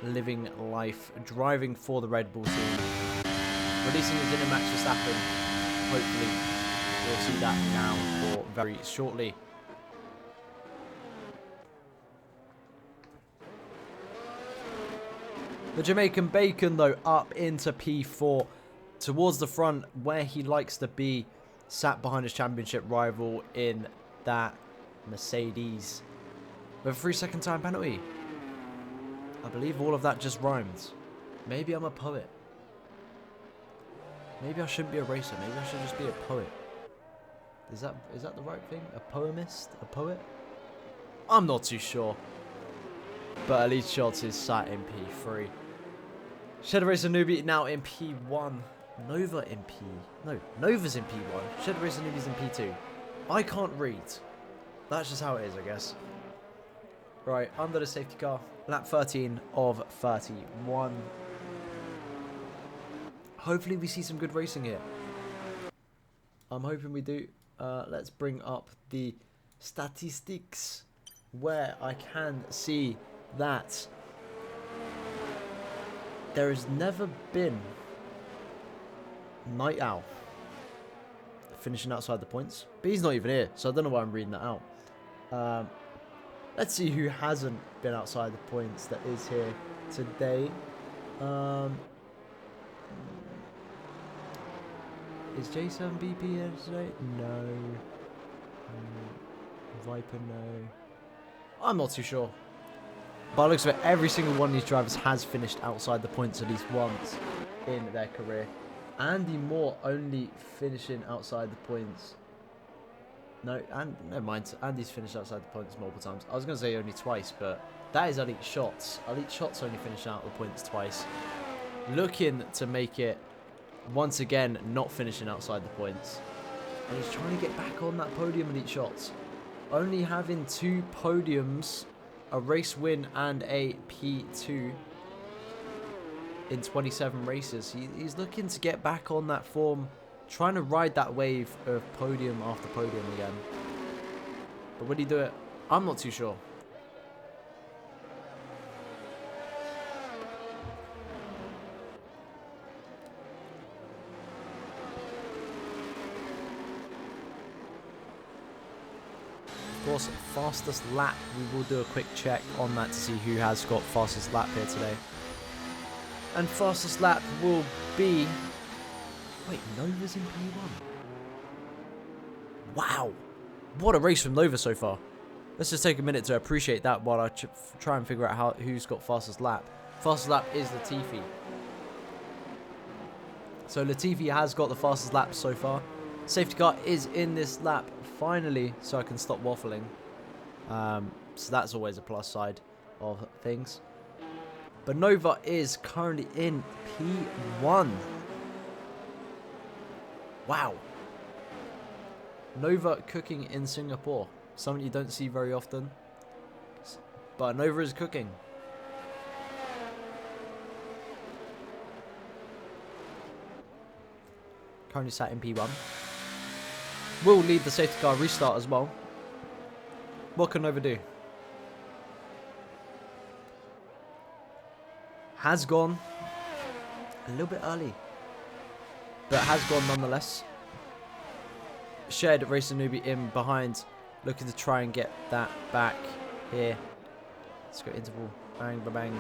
[SPEAKER 1] living life, driving for the Red Bull team, releasing his inner Max Verstappen. Hopefully, we'll see that now or very shortly. The Jamaican Bacon, though, up into P4, towards the front where he likes to be, sat behind his championship rival in that Mercedes. With a 3-second time penalty. I believe all of that just rhymed. Maybe I'm a poet. Maybe I shouldn't be a racer. Maybe I should just be a poet. Is that the right thing? A poemist? A poet? I'm not too sure. But Elite Shots is sat in P3. Shadow Racer Newbie now in P1. Nova in P... No, Nova's in P1. Shadow Racer Newbie's in P2. I can't read. That's just how it is, I guess. Right, under the safety car. Lap 13 of 31. Hopefully we see some good racing here. I'm hoping we do. Let's bring up the statistics where I can see that there has never been Night Owl finishing outside the points. But he's not even here, so I don't know why I'm reading that out. Let's see who hasn't been outside the points that is here today. Is J7BP here today? No. Viper, no. I'm not too sure. By the looks of it, every single one of these drivers has finished outside the points at least once in their career. Andy Moore only finishing outside the points. No, and never mind. Andy's finished outside the points multiple times. I was going to say only twice, but that is Elite Shots. Elite Shots only finished out the points twice. Looking to make it, once again, not finishing outside the points. And he's trying to get back on that podium, Elite Shots. Only having 2 podiums, a race win and a P2 in 27 races. He's looking to get back on that form, trying to ride that wave of podium after podium again. But will he do it? I'm not too sure. Of course, fastest lap, we will do a quick check on that to see who has got fastest lap here today. And fastest lap will be... Wait, Nova's in P1? Wow! What a race from Nova so far. Let's just take a minute to appreciate that while I try and figure out who's got fastest lap. Fastest lap is Latifi. So Latifi has got the fastest lap so far. Safety car is in this lap finally, so I can stop waffling. So that's always a plus side of things. But Nova is currently in P1. Wow. Nova cooking in Singapore. Something you don't see very often. But Nova is cooking. Currently sat in P1. Will lead the safety car restart as well. What can Nova do? Has gone a little bit early, but has gone nonetheless. Shared Racer Newbie in behind, looking to try and get that back here. Let's go interval. Bang, bang, bang.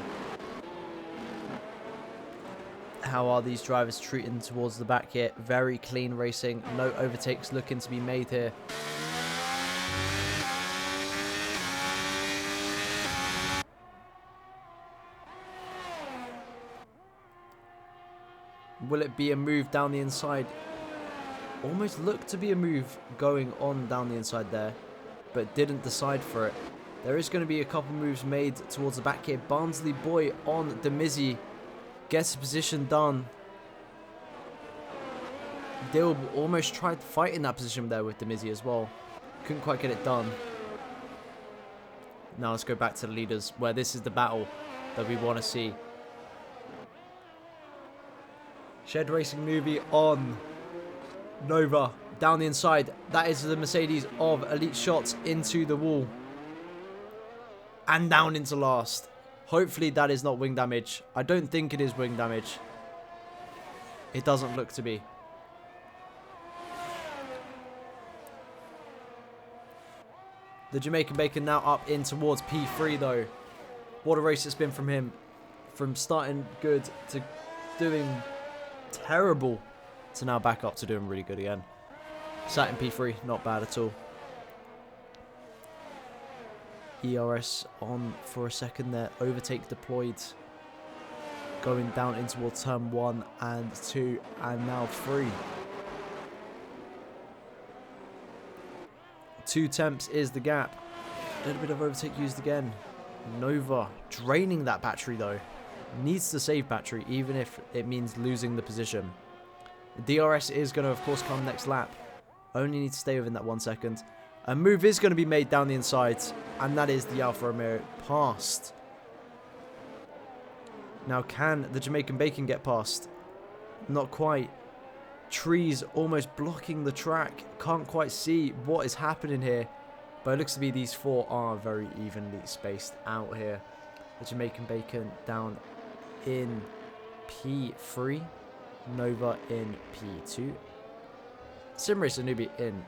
[SPEAKER 1] How are these drivers treating towards the back here? Very clean racing. No overtakes looking to be made here. Will it be a move down the inside? Almost looked to be a move going on down the inside there, but didn't decide for it. There is going to be a couple moves made towards the back here. Barnsley Boy on Demizzi. Gets the position done. Dill almost tried fighting that position there with Demizzi as well. Couldn't quite get it done. Now let's go back to the leaders, where this is the battle that we want to see. Shed Racing Newbie on Nova. Down the inside. That is the Mercedes of Elite Shots into the wall. And down into last. Hopefully that is not wing damage. I don't think it is wing damage. It doesn't look to be. The Jamaican Bacon now up in towards P3 though. What a race it's been from him. From starting good to doing terrible to now back up to doing really good again. Sat in P3, not bad at all. ERS on for a second there. Overtake deployed. Going down in towards turn 1 and 2 and now 3. 2 temps is the gap. A little bit of overtake used again. Nova draining that battery though. Needs to save battery even if it means losing the position. The DRS is going to of course come next lap. Only need to stay within that 1 second. A move is going to be made down the inside, and that is the Alfa Romeo passed. Now can the Jamaican Bacon get past? Not quite. Trees almost blocking the track. Can't quite see what is happening here. But it looks to be these 4 are very evenly spaced out here. The Jamaican Bacon down in P3. Nova in P2. Simracer Newbie in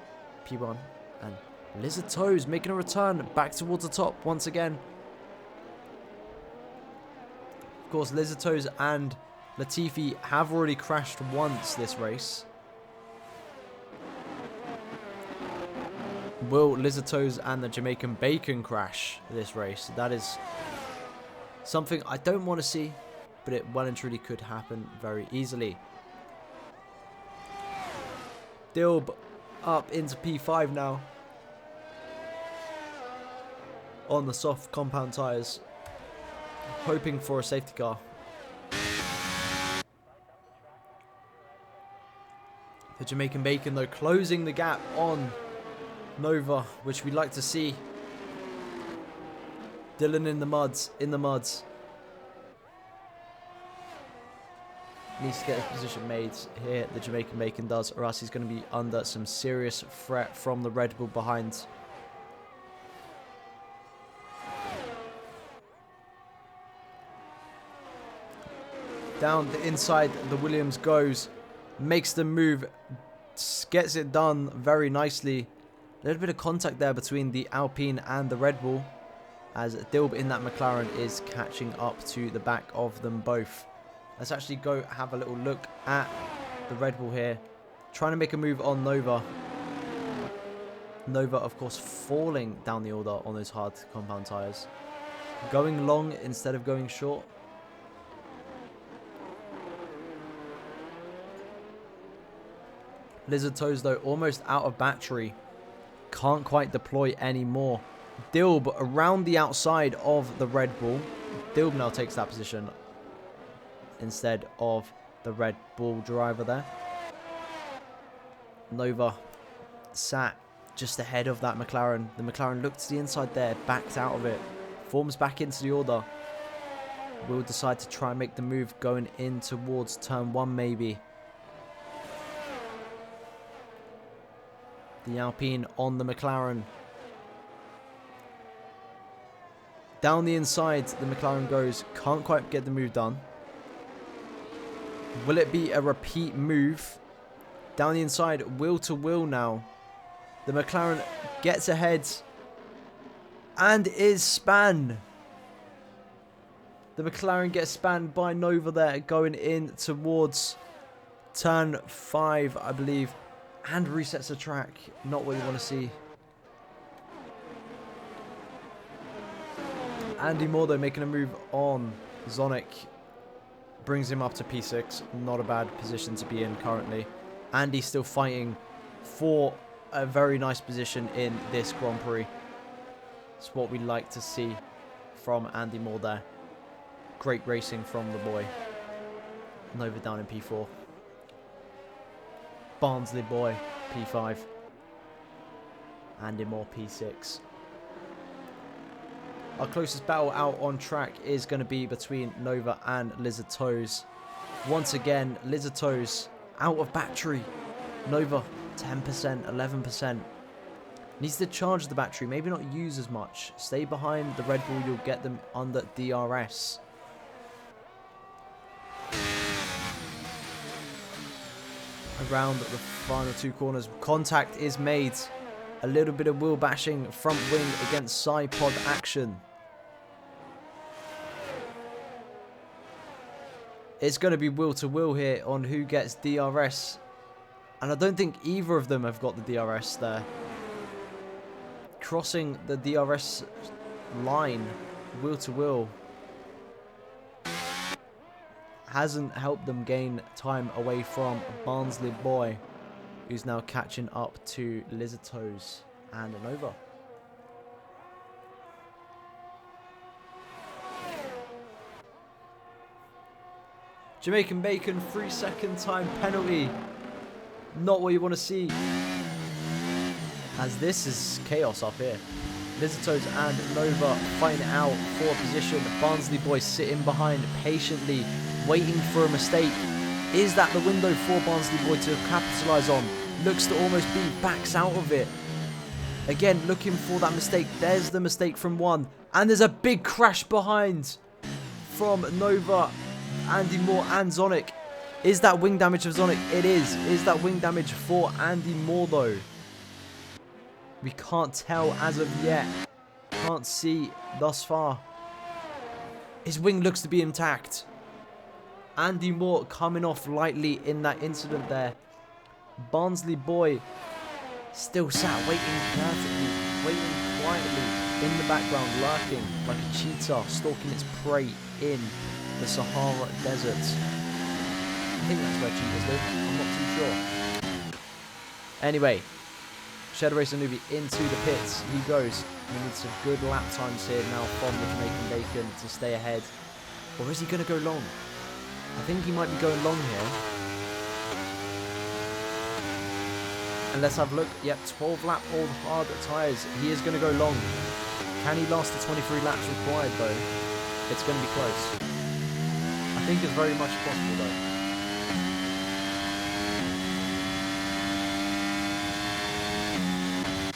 [SPEAKER 1] P1. And Lizard Toes making a return back towards the top once again. Of course, Lizard Toes and Latifi have already crashed once this race. Will Lizard Toes and the Jamaican Bacon crash this race? That is something I don't want to see, but it well and truly could happen very easily. Dilb up into P5 now. On the soft compound tyres. Hoping for a safety car. The Jamaican Bacon though closing the gap on Nova, which we'd like to see. Dylan in the muds. Needs to get a position made here. The Jamaican Bacon does, or else he's going to be under some serious threat from the Red Bull behind. Down the inside, the Williams goes, makes the move, gets it done very nicely. A little bit of contact there between the Alpine and the Red Bull, as Dilb in that McLaren is catching up to the back of them both. Let's actually go have a little look at the Red Bull here, trying to make a move on Nova. Nova, of course, falling down the order on those hard compound tyres. Going long instead of going short. Lizard Toes, though, almost out of battery. Can't quite deploy anymore. Dilb around the outside of the Red Bull. Dilb now takes that position instead of the Red Bull driver there. Nova sat just ahead of that McLaren. The McLaren looked to the inside there, backed out of it. Forms back into the order. Will decide to try and make the move going in towards turn 1 maybe. The Alpine on the McLaren. Down the inside, the McLaren goes. Can't quite get the move done. Will it be a repeat move? Down the inside, wheel to wheel now. The McLaren gets ahead and is spanned. The McLaren gets spanned by Nova there, going in towards turn 5, I believe. And resets the track. Not what you want to see. Andy Moore, though, making a move on Zonic. Brings him up to P6. Not a bad position to be in currently. Andy still fighting for a very nice position in this Grand Prix. It's what we like to see from Andy Moore there. Great racing from the boy. Nova down in P4. Barnsley boy, P5. Andy Moore, P6. Our closest battle out on track is going to be between Nova and Lizard Toes. Once again, Lizard Toes out of battery. Nova, 10%, 11%. Needs to charge the battery, maybe not use as much. Stay behind the Red Bull, you'll get them under DRS. Around the final 2 corners, contact is made. A little bit of wheel bashing, front wing against side pod action. It's going to be wheel to wheel here on who gets DRS. And I don't think either of them have got the DRS there. Crossing the DRS line, wheel to wheel, hasn't helped them gain time away from Barnsley Boy, who's now catching up to Lizard Toes and Nova. Jamaican Bacon, 3-second time penalty. Not what you want to see. As this is chaos up here. Lizard Toes and Nova fighting out for position. Barnsley Boy sitting behind patiently, waiting for a mistake. Is that the window for Barnsley Boy to capitalise on? Looks to almost be, backs out of it. Again, looking for that mistake. There's the mistake from one. And there's a big crash behind from Nova, Andy Moore and Zonic. Is that wing damage of Zonic? It is. Is that wing damage for Andy Moore though? We can't tell as of yet. Can't see thus far. His wing looks to be intact. Andy Moore coming off lightly in that incident there. Barnsley Boy still sat waiting perfectly, waiting quietly in the background, lurking like a cheetah stalking its prey in the Sahara Desert. I think that's where cheetahs live. I'm not too sure. Anyway, Shadow Racer Newbie into the pits. He goes. He needs some good lap times here now from the Jamaican Bacon to stay ahead. Or is he going to go long? I think he might be going long here. And let's have a look. Yep, 12 lap old hard tyres. He is going to go long. Can he last the 23 laps required though? It's going to be close. I think it's very much possible though.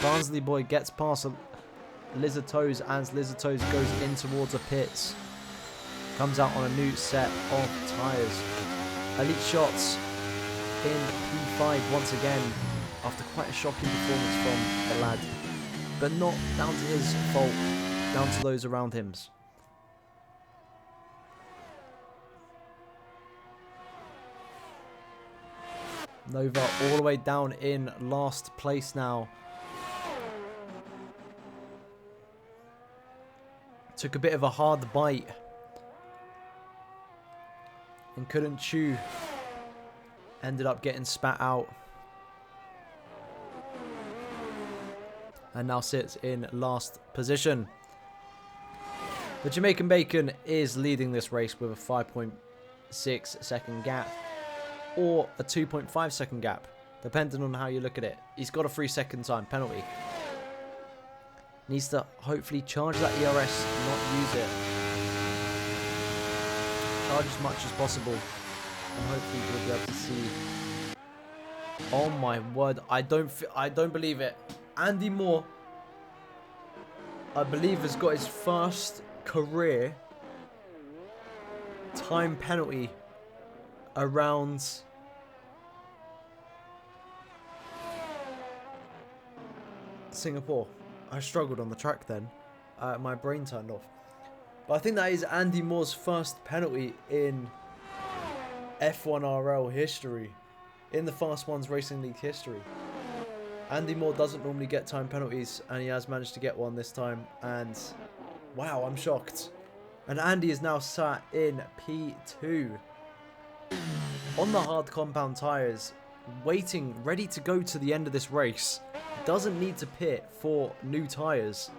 [SPEAKER 1] Barnsley Boy gets past Lizard Toes as Lizard Toes goes in towards the pits. Comes out on a new set of tyres. Elite Shots in P5 once again after quite a shocking performance from the lad. But not down to his fault, down to those around him. Nova all the way down in last place now. Took a bit of a hard bite and couldn't chew. Ended up getting spat out. And now sits in last position. The Jamaican Bacon is leading this race with a 5.6 second gap. Or a 2.5 second gap, depending on how you look at it. He's got a 3-second time penalty. Needs to hopefully charge that ERS, not use it. Charge as much as possible. And hopefully we'll be able to see. Oh my word, I don't believe it. Andy Moore, I believe, has got his first career time penalty around Singapore. I struggled on the track then. My brain turned off. But I think that is Andy Moore's first penalty in F1 RL history. In the Fast Ones Racing League history. Andy Moore doesn't normally get time penalties, and he has managed to get one this time. And wow, I'm shocked. And Andy is now sat in P2 on the hard compound tyres, waiting, ready to go to the end of this race. Doesn't need to pit for new tyres.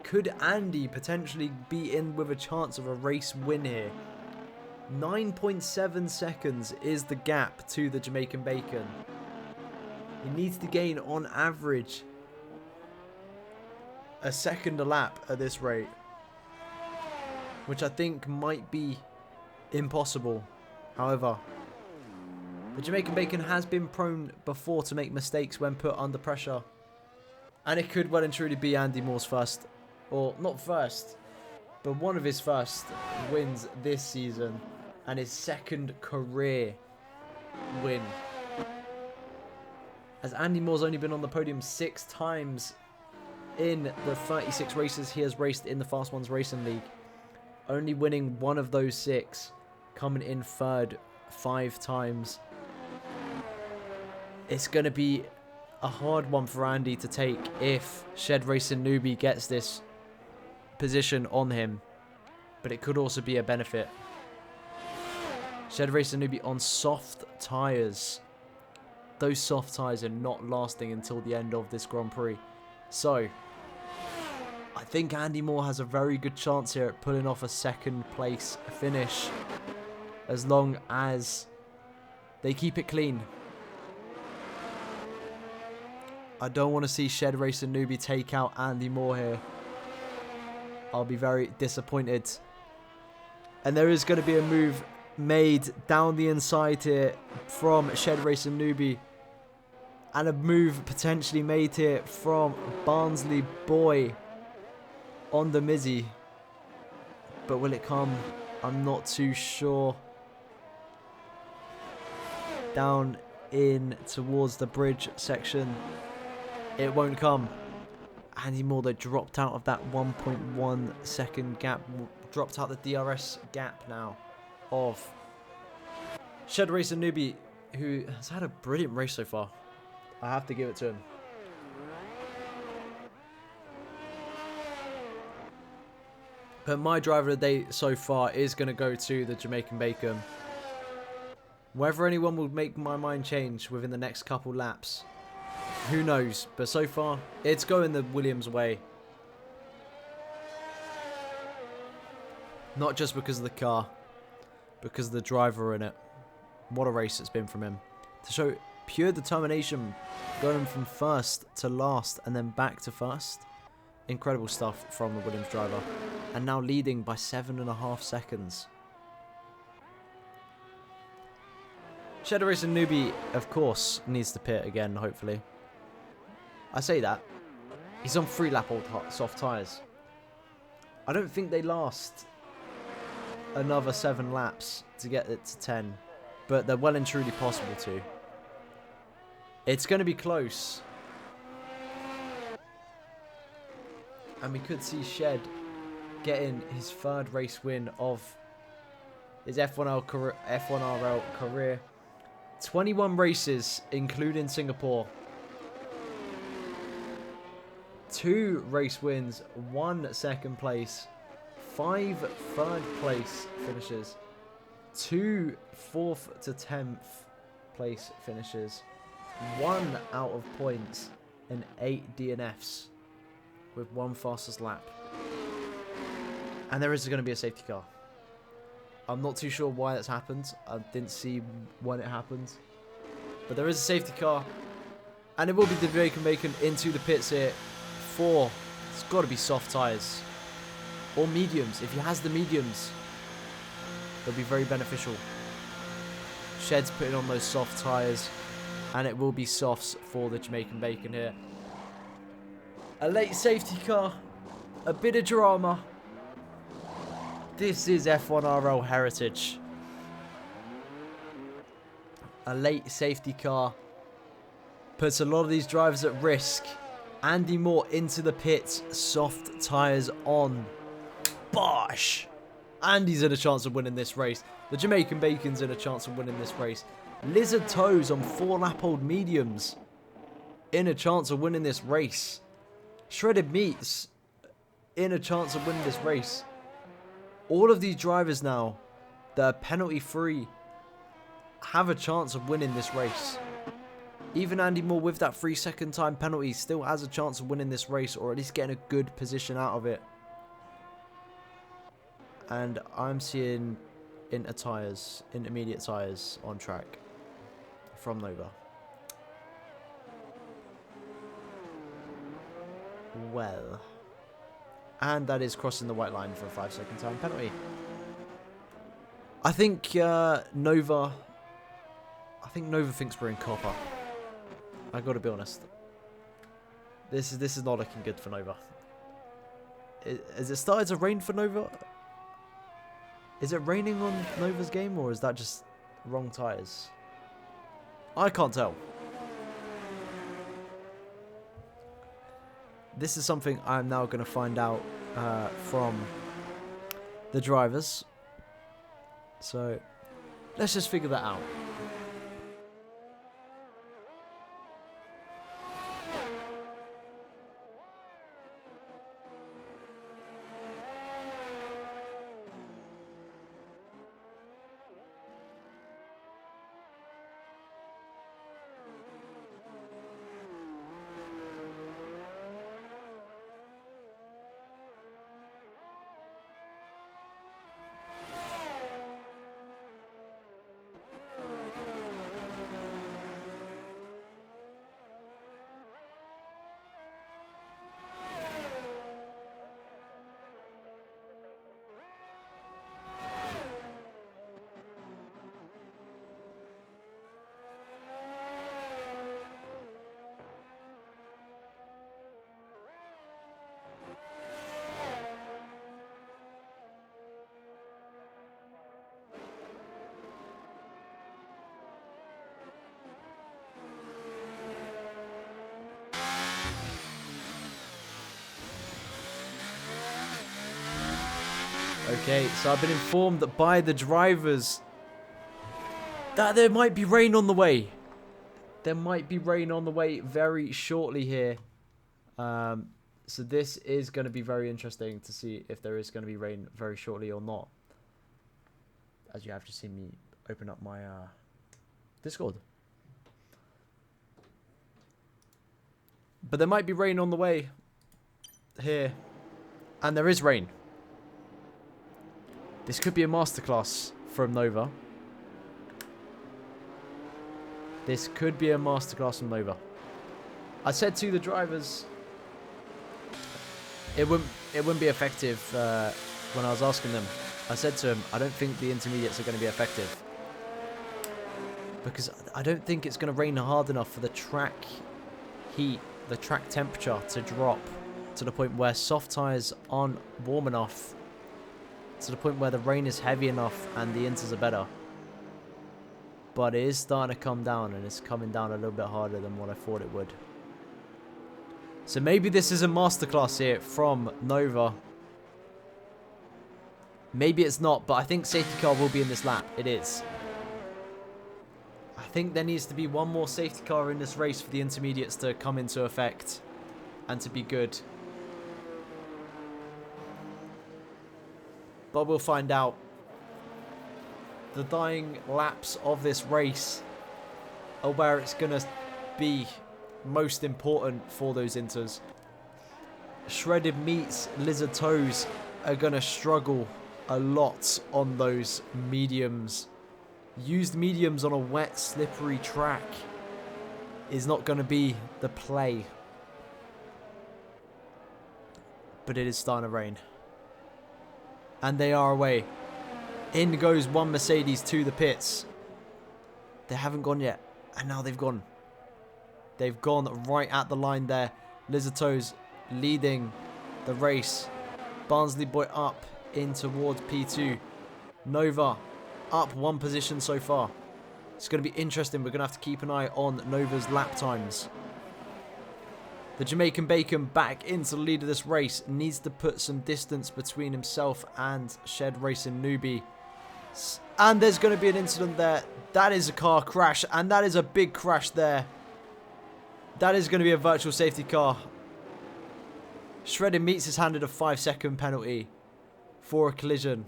[SPEAKER 1] Could Andy potentially be in with a chance of a race win here? 9.7 seconds is the gap to the Jamaican Bacon. He needs to gain on average a second a lap at this rate, which I think might be impossible. However, the Jamaican Bacon has been prone before to make mistakes when put under pressure. And it could well and truly be Andy Moore's first, or not first, but one of his first wins this season. And his second career win. As Andy Moore's only been on the podium 6 times in the 36 races he has raced in the Fast Ones Racing League. Only winning one of those 6. Coming in third 5 times. It's going to be a hard one for Andy to take if Shed Racing Newbie gets this position on him. But it could also be a benefit. Shed Racing Newbie on soft tyres. Those soft tyres are not lasting until the end of this Grand Prix. So, I think Andy Moore has a very good chance here at pulling off a second place finish. As long as they keep it clean. I don't want to see Shed Racing Newbie take out Andy Moore here. I'll be very disappointed. And there is going to be a move made down the inside here from Shed Racing Newbie. And a move potentially made here from Barnsley Boy on the Mizzy. But will it come? I'm not too sure. Down in towards the bridge section. It won't come. Andy Moore, though, dropped out of that 1.1 second gap. Dropped out the DRS gap now of Shed Racing Newbie, who has had a brilliant race so far. I have to give it to him. But my driver of the day so far is going to go to the Jamaican Bacon. Whether anyone will make my mind change within the next couple laps, who knows? But so far, it's going the Williams way. Not just because of the car, because of the driver in it. What a race it's been from him. To show pure determination, going from first to last and then back to first. Incredible stuff from the Williams driver. And now leading by 7.5 seconds. Shed Racing Newbie, of course, needs to pit again, hopefully. I say that. He's on 3-lap old soft tyres. I don't think they last another 7 laps to get it to 10. But they're well and truly possible to. It's going to be close. And we could see Shed getting his 3rd race win of his F1RL career. 21 races, including Singapore. 2 race wins, 1 second place, 5 third place finishes, 2 4th to 10th place finishes, 1 out of points, and 8 DNFs with 1 fastest lap. And there is going to be a safety car. I'm not too sure why that's happened. I didn't see when it happened. But there is a safety car. And it will be the Jamaican Bacon into the pits here for, it's got to be soft tyres. Or mediums. If he has the mediums, they'll be very beneficial. Shed's putting on those soft tyres. And it will be softs for the Jamaican Bacon here. A late safety car. A bit of drama. This is F1RL heritage. A late safety car puts a lot of these drivers at risk. Andy Moore into the pits. Soft tyres on. Bosh! Andy's in a chance of winning this race. The Jamaican Bacon's in a chance of winning this race. Lizard Toes on 4-lap old mediums. In a chance of winning this race. Shredded Meats in a chance of winning this race. All of these drivers now that are penalty free have a chance of winning this race. Even Andy Moore with that 3-second time penalty still has a chance of winning this race, or at least getting a good position out of it. And I'm seeing intermediate tyres on track from Nova. Well, and that is crossing the white line for a 5-second time penalty. I think Nova thinks we're in copper. I got to be honest. This is not looking good for Nova. Has it started to rain for Nova? Is it raining on Nova's game, or is that just wrong tyres? I can't tell. This is something I'm now going to find out from the drivers. So let's just figure that out. Okay, so I've been informed that by the drivers that there might be rain on the way. There might be rain on the way very shortly here. So this is going to be very interesting to see if there is going to be rain very shortly or not. As you have just seen me open up my Discord. But there might be rain on the way here. And there is rain. This could be a masterclass from Nova. This could be a masterclass from Nova. I said to the drivers, it wouldn't be effective when I was asking them. I said to them, I don't think the intermediates are going to be effective. Because I don't think it's going to rain hard enough for the track heat, the track temperature to drop to the point where soft tyres aren't warm enough, to the point where the rain is heavy enough and the inters are better. But it is starting to come down, and it's coming down a little bit harder than what I thought it would. So maybe this is a masterclass here from Nova. Maybe it's not, but I think safety car will be in this lap. It is. I think there needs to be one more safety car in this race for the intermediates to come into effect and to be good. But we'll find out. The dying laps of this race are where it's going to be most important for those inters. Shredded meats, lizard toes are going to struggle a lot on those mediums. Used mediums on a wet, slippery track is not going to be the play. But it is starting to rain. And they are away. In goes one Mercedes to the pits. They haven't gone yet. And now they've gone. They've gone right at the line there. Lizard Toes leading the race. Barnsley Boy up in towards P2. Nova up one position so far. It's going to be interesting. We're going to have to keep an eye on Nova's lap times. The Jamaican Bacon back into the lead of this race. Needs to put some distance between himself and Shed Racing Newbie. And there's going to be an incident there. That is a car crash. And that is a big crash there. That is going to be a virtual safety car. Shredded Meats is handed a 5-second penalty for a collision,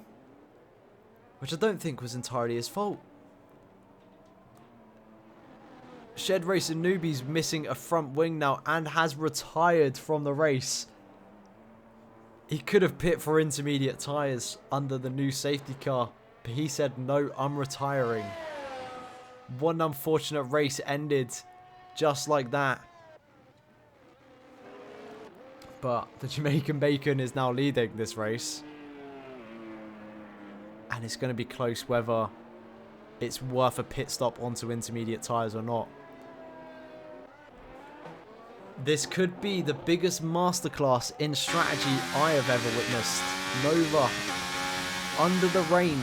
[SPEAKER 1] which I don't think was entirely his fault. Shed Racing Newbie's missing a front wing now and has retired from the race. He could have pit for intermediate tyres under the new safety car, but he said, no, I'm retiring. One unfortunate race ended just like that. But the Jamaican Bacon is now leading this race. And it's going to be close whether it's worth a pit stop onto intermediate tyres or not. This could be the biggest masterclass in strategy I have ever witnessed. Nova under the rain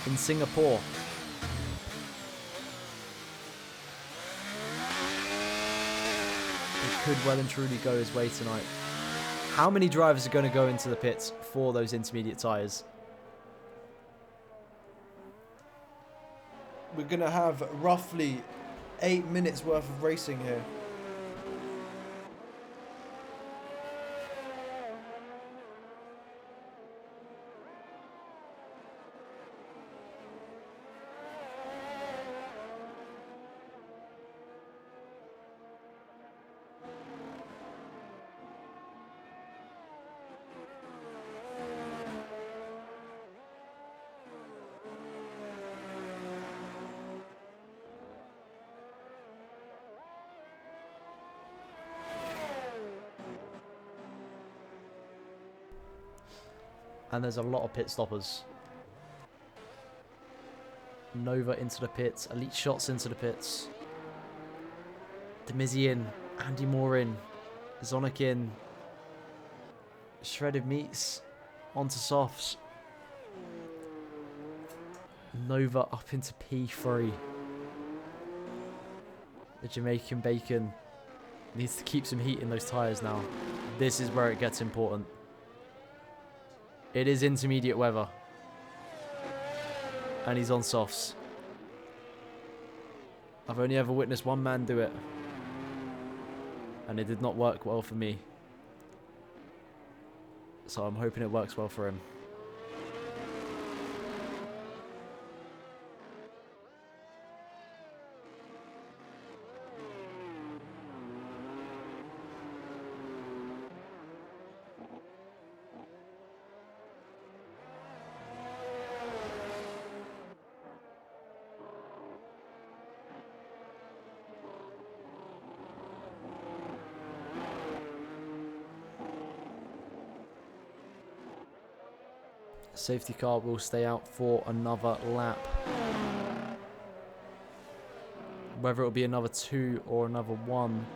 [SPEAKER 1] in Singapore. It could well and truly go his way tonight. How many drivers are going to go into the pits for those intermediate tyres? We're going to have roughly 8 minutes worth of racing here. And there's a lot of pit stoppers. Nova into the pits. Elite Shots into the pits. Demizzi in. Andy Moore in. Zonic in. Shredded Meats onto softs. Nova up into P3. The Jamaican Bacon needs to keep some heat in those tyres now. This is where it gets important. It is intermediate weather. And he's on softs. I've only ever witnessed one man do it. And it did not work well for me. So I'm hoping it works well for him. Safety car will stay out for another lap. Whether it will be another 2 or another 1,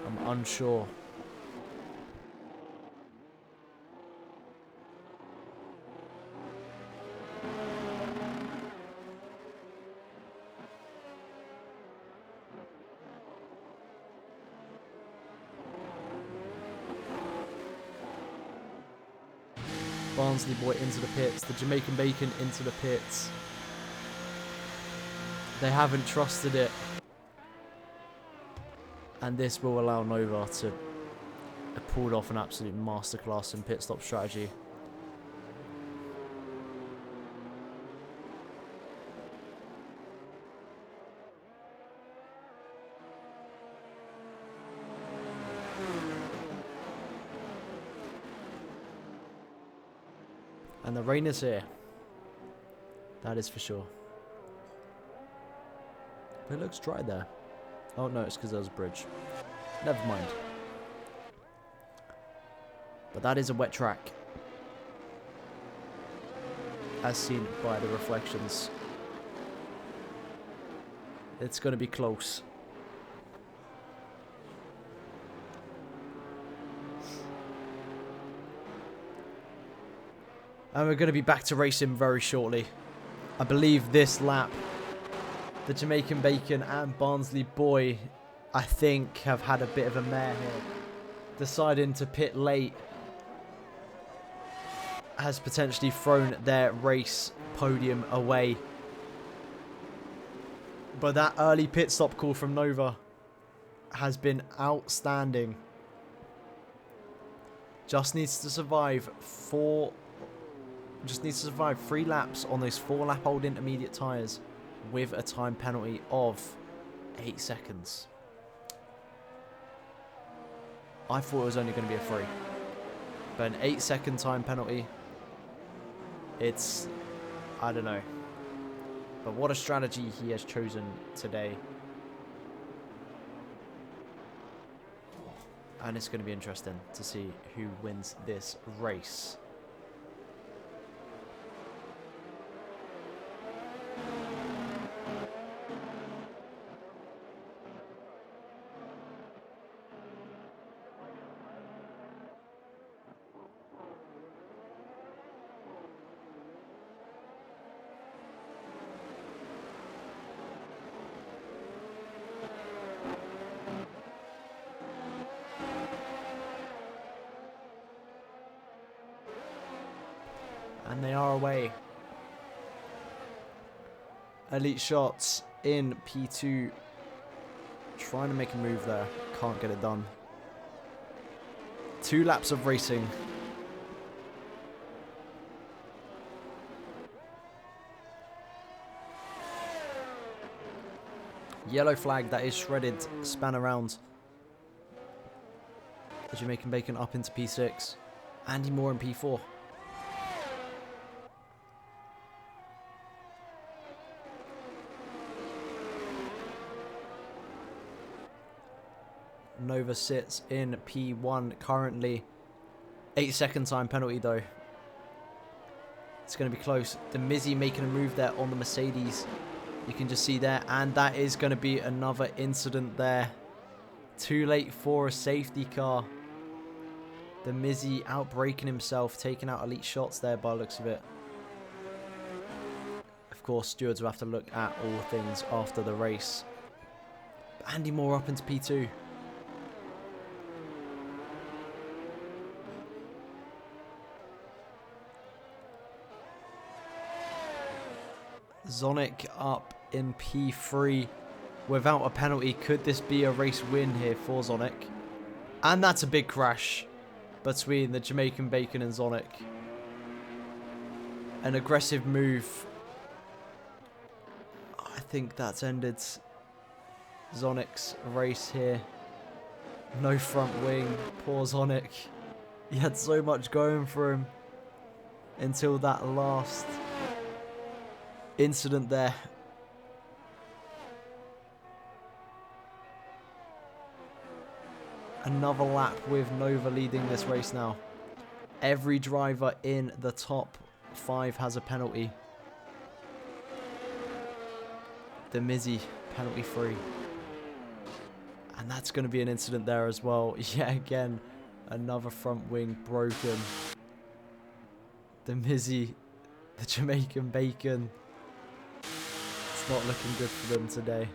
[SPEAKER 1] I'm unsure. Barnsley Boy into the pits. The Jamaican Bacon into the pits. They haven't trusted it. And this will allow Nova to have pulled off an absolute masterclass in pit stop strategy. And the rain is here. That is for sure. It looks dry there. Oh no, it's because there's a bridge. Never mind. But that is a wet track. As seen by the reflections. It's going to be close. And we're going to be back to racing very shortly. I believe this lap, the Jamaican Bacon and Barnsley Boy, I think, have had a bit of a mare here. Deciding to pit late has potentially thrown their race podium away. But that early pit stop call from Nova has been outstanding. Just needs to survive 3 laps on those 4-lap-old intermediate tyres with a time penalty of 8 seconds. I thought it was only going to be a 3. But an 8-second time penalty, it's, I don't know. But what a strategy he has chosen today. And it's going to be interesting to see who wins this race. And they are away. Elite Shots in P2. Trying to make a move there. Can't get it done. 2 laps of racing. Yellow flag, that is shredded. Span around. The Jamaican Bacon up into P6. Andy Moore in P4. Nova sits in P1 currently. 8-second time penalty though. It's going to be close. The Mizzy making a move there on the Mercedes. You can just see there. And that is going to be another incident there. Too late for a safety car. The Mizzy outbraking himself. Taking out Elite Shots there by the looks of it. Of course, stewards will have to look at all things after the race. But Andy Moore up into P2. Zonic up in P3 without a penalty. Could this be a race win here for Zonic? And that's a big crash between the Jamaican Bacon and Zonic. An aggressive move. I think that's ended Zonic's race here. No front wing. Poor Zonic. He had so much going for him until that last incident there. Another lap with Nova leading this race now. Every driver in the top 5 has a penalty. The Mizzy, penalty free. And that's going to be an incident there as well. Yet again, another front wing broken. The Mizzy, the Jamaican Bacon. It's not looking good for them today.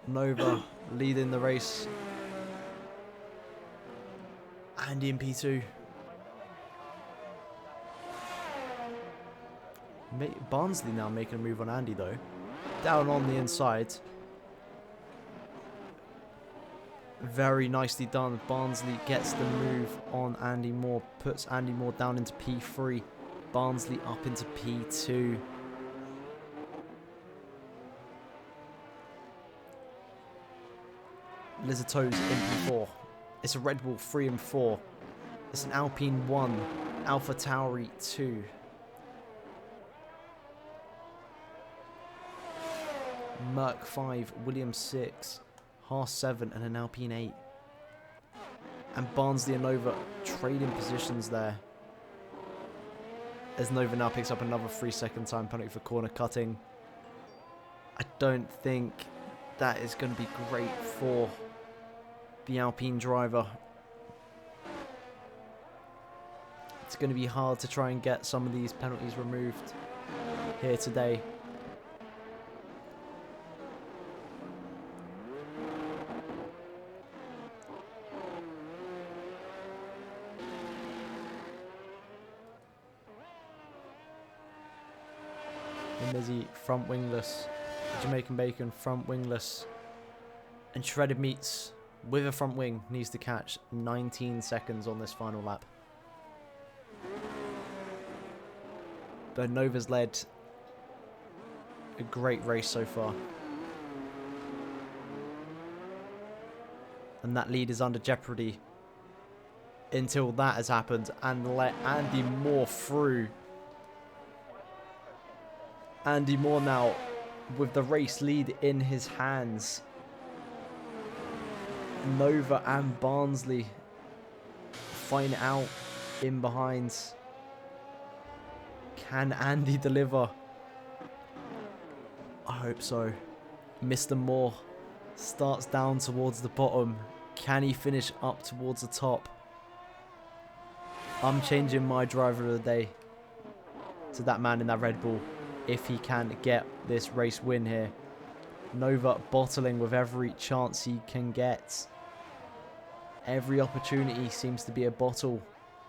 [SPEAKER 1] Nova leading the race. Andy in P2. Barnsley now making a move on Andy though. Down on the inside. Very nicely done. Barnsley gets the move on Andy Moore. Puts Andy Moore down into P3. Barnsley up into P2. Lizard Toes in P4. It's a Red Bull 3 and 4. It's an Alpine 1. Alpha Tauri 2. Merc 5. Williams 6. Haas 7 and an Alpine 8. And Barnsley and Nova trading positions there. As Nova now picks up another 3-second time penalty for corner cutting. I don't think that is going to be great for the Alpine driver. It's going to be hard to try and get some of these penalties removed here today. The Mizzy front wingless. The Jamaican Bacon front wingless. And Shredded Meats with a front wing needs to catch 19 seconds on this final lap. But Nova's led a great race so far. And that lead is under jeopardy until that has happened and let Andy Moore through. Andy Moore now with the race lead in his hands. Nova and Barnsley find out in behind. Can Andy deliver? I hope so. Mr. Moore starts down towards the bottom. Can he finish up towards the top? I'm changing my driver of the day to that man in that Red Bull. if he can get this race win here. Nova bottling with every chance he can get. Every opportunity seems to be a bottle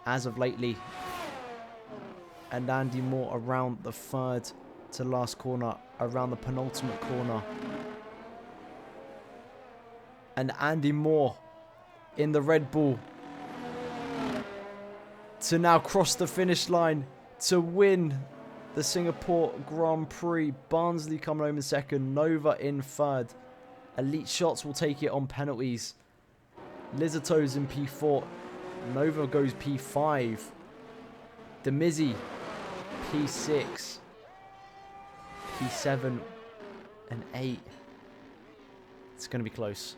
[SPEAKER 1] as of lately. And Andy Moore around the third to last corner, around the penultimate corner. And Andy Moore in the Red Bull to now cross the finish line to win the Singapore Grand Prix. Barnsley coming home in second, Nova in third. Elite Shots will take it on penalties. Lizato's in P4. Nova goes P5. Demizzi P6. P7 and 8. It's going to be close.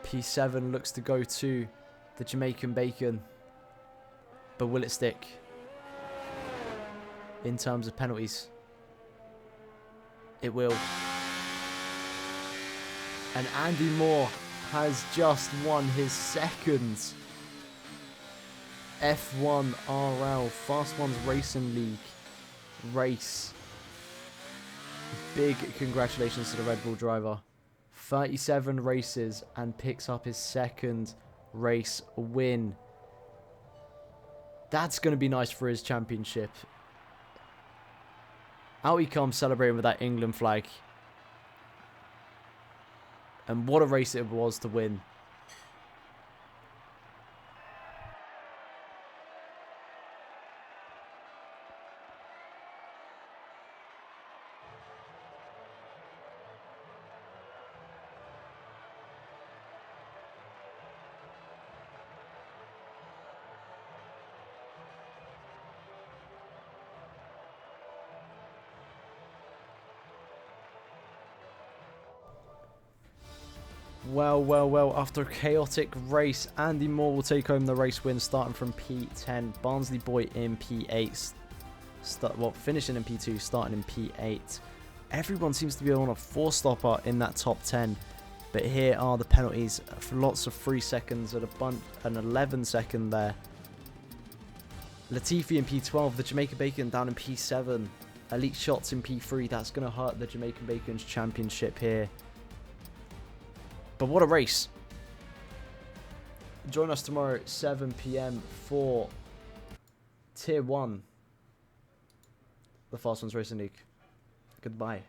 [SPEAKER 1] P7 looks to go to the Jamaican Bacon. But will it stick? In terms of penalties. It will. And Andy Moore has just won his second F1 RL Fast Ones Racing League race. Big congratulations to the Red Bull driver. 37 races and picks up his second race win. That's going to be nice for his championship. Out he comes celebrating with that England flag. And what a race it was to win. Well, after a chaotic race, Andy Moore will take home the race win starting from P10. Barnsley Boy in P8. Finishing in P2, starting in P8. Everyone seems to be on a 4-stopper in that top 10. But here are the penalties for lots of 3 seconds at an 11 second there. Latifi in P12, the Jamaican Bacon down in P7. Elite Shots in P3, that's going to hurt the Jamaican Bacon's championship here. But what a race. Join us tomorrow at 7 PM for Tier 1. The Fast Ones Racing League. Goodbye.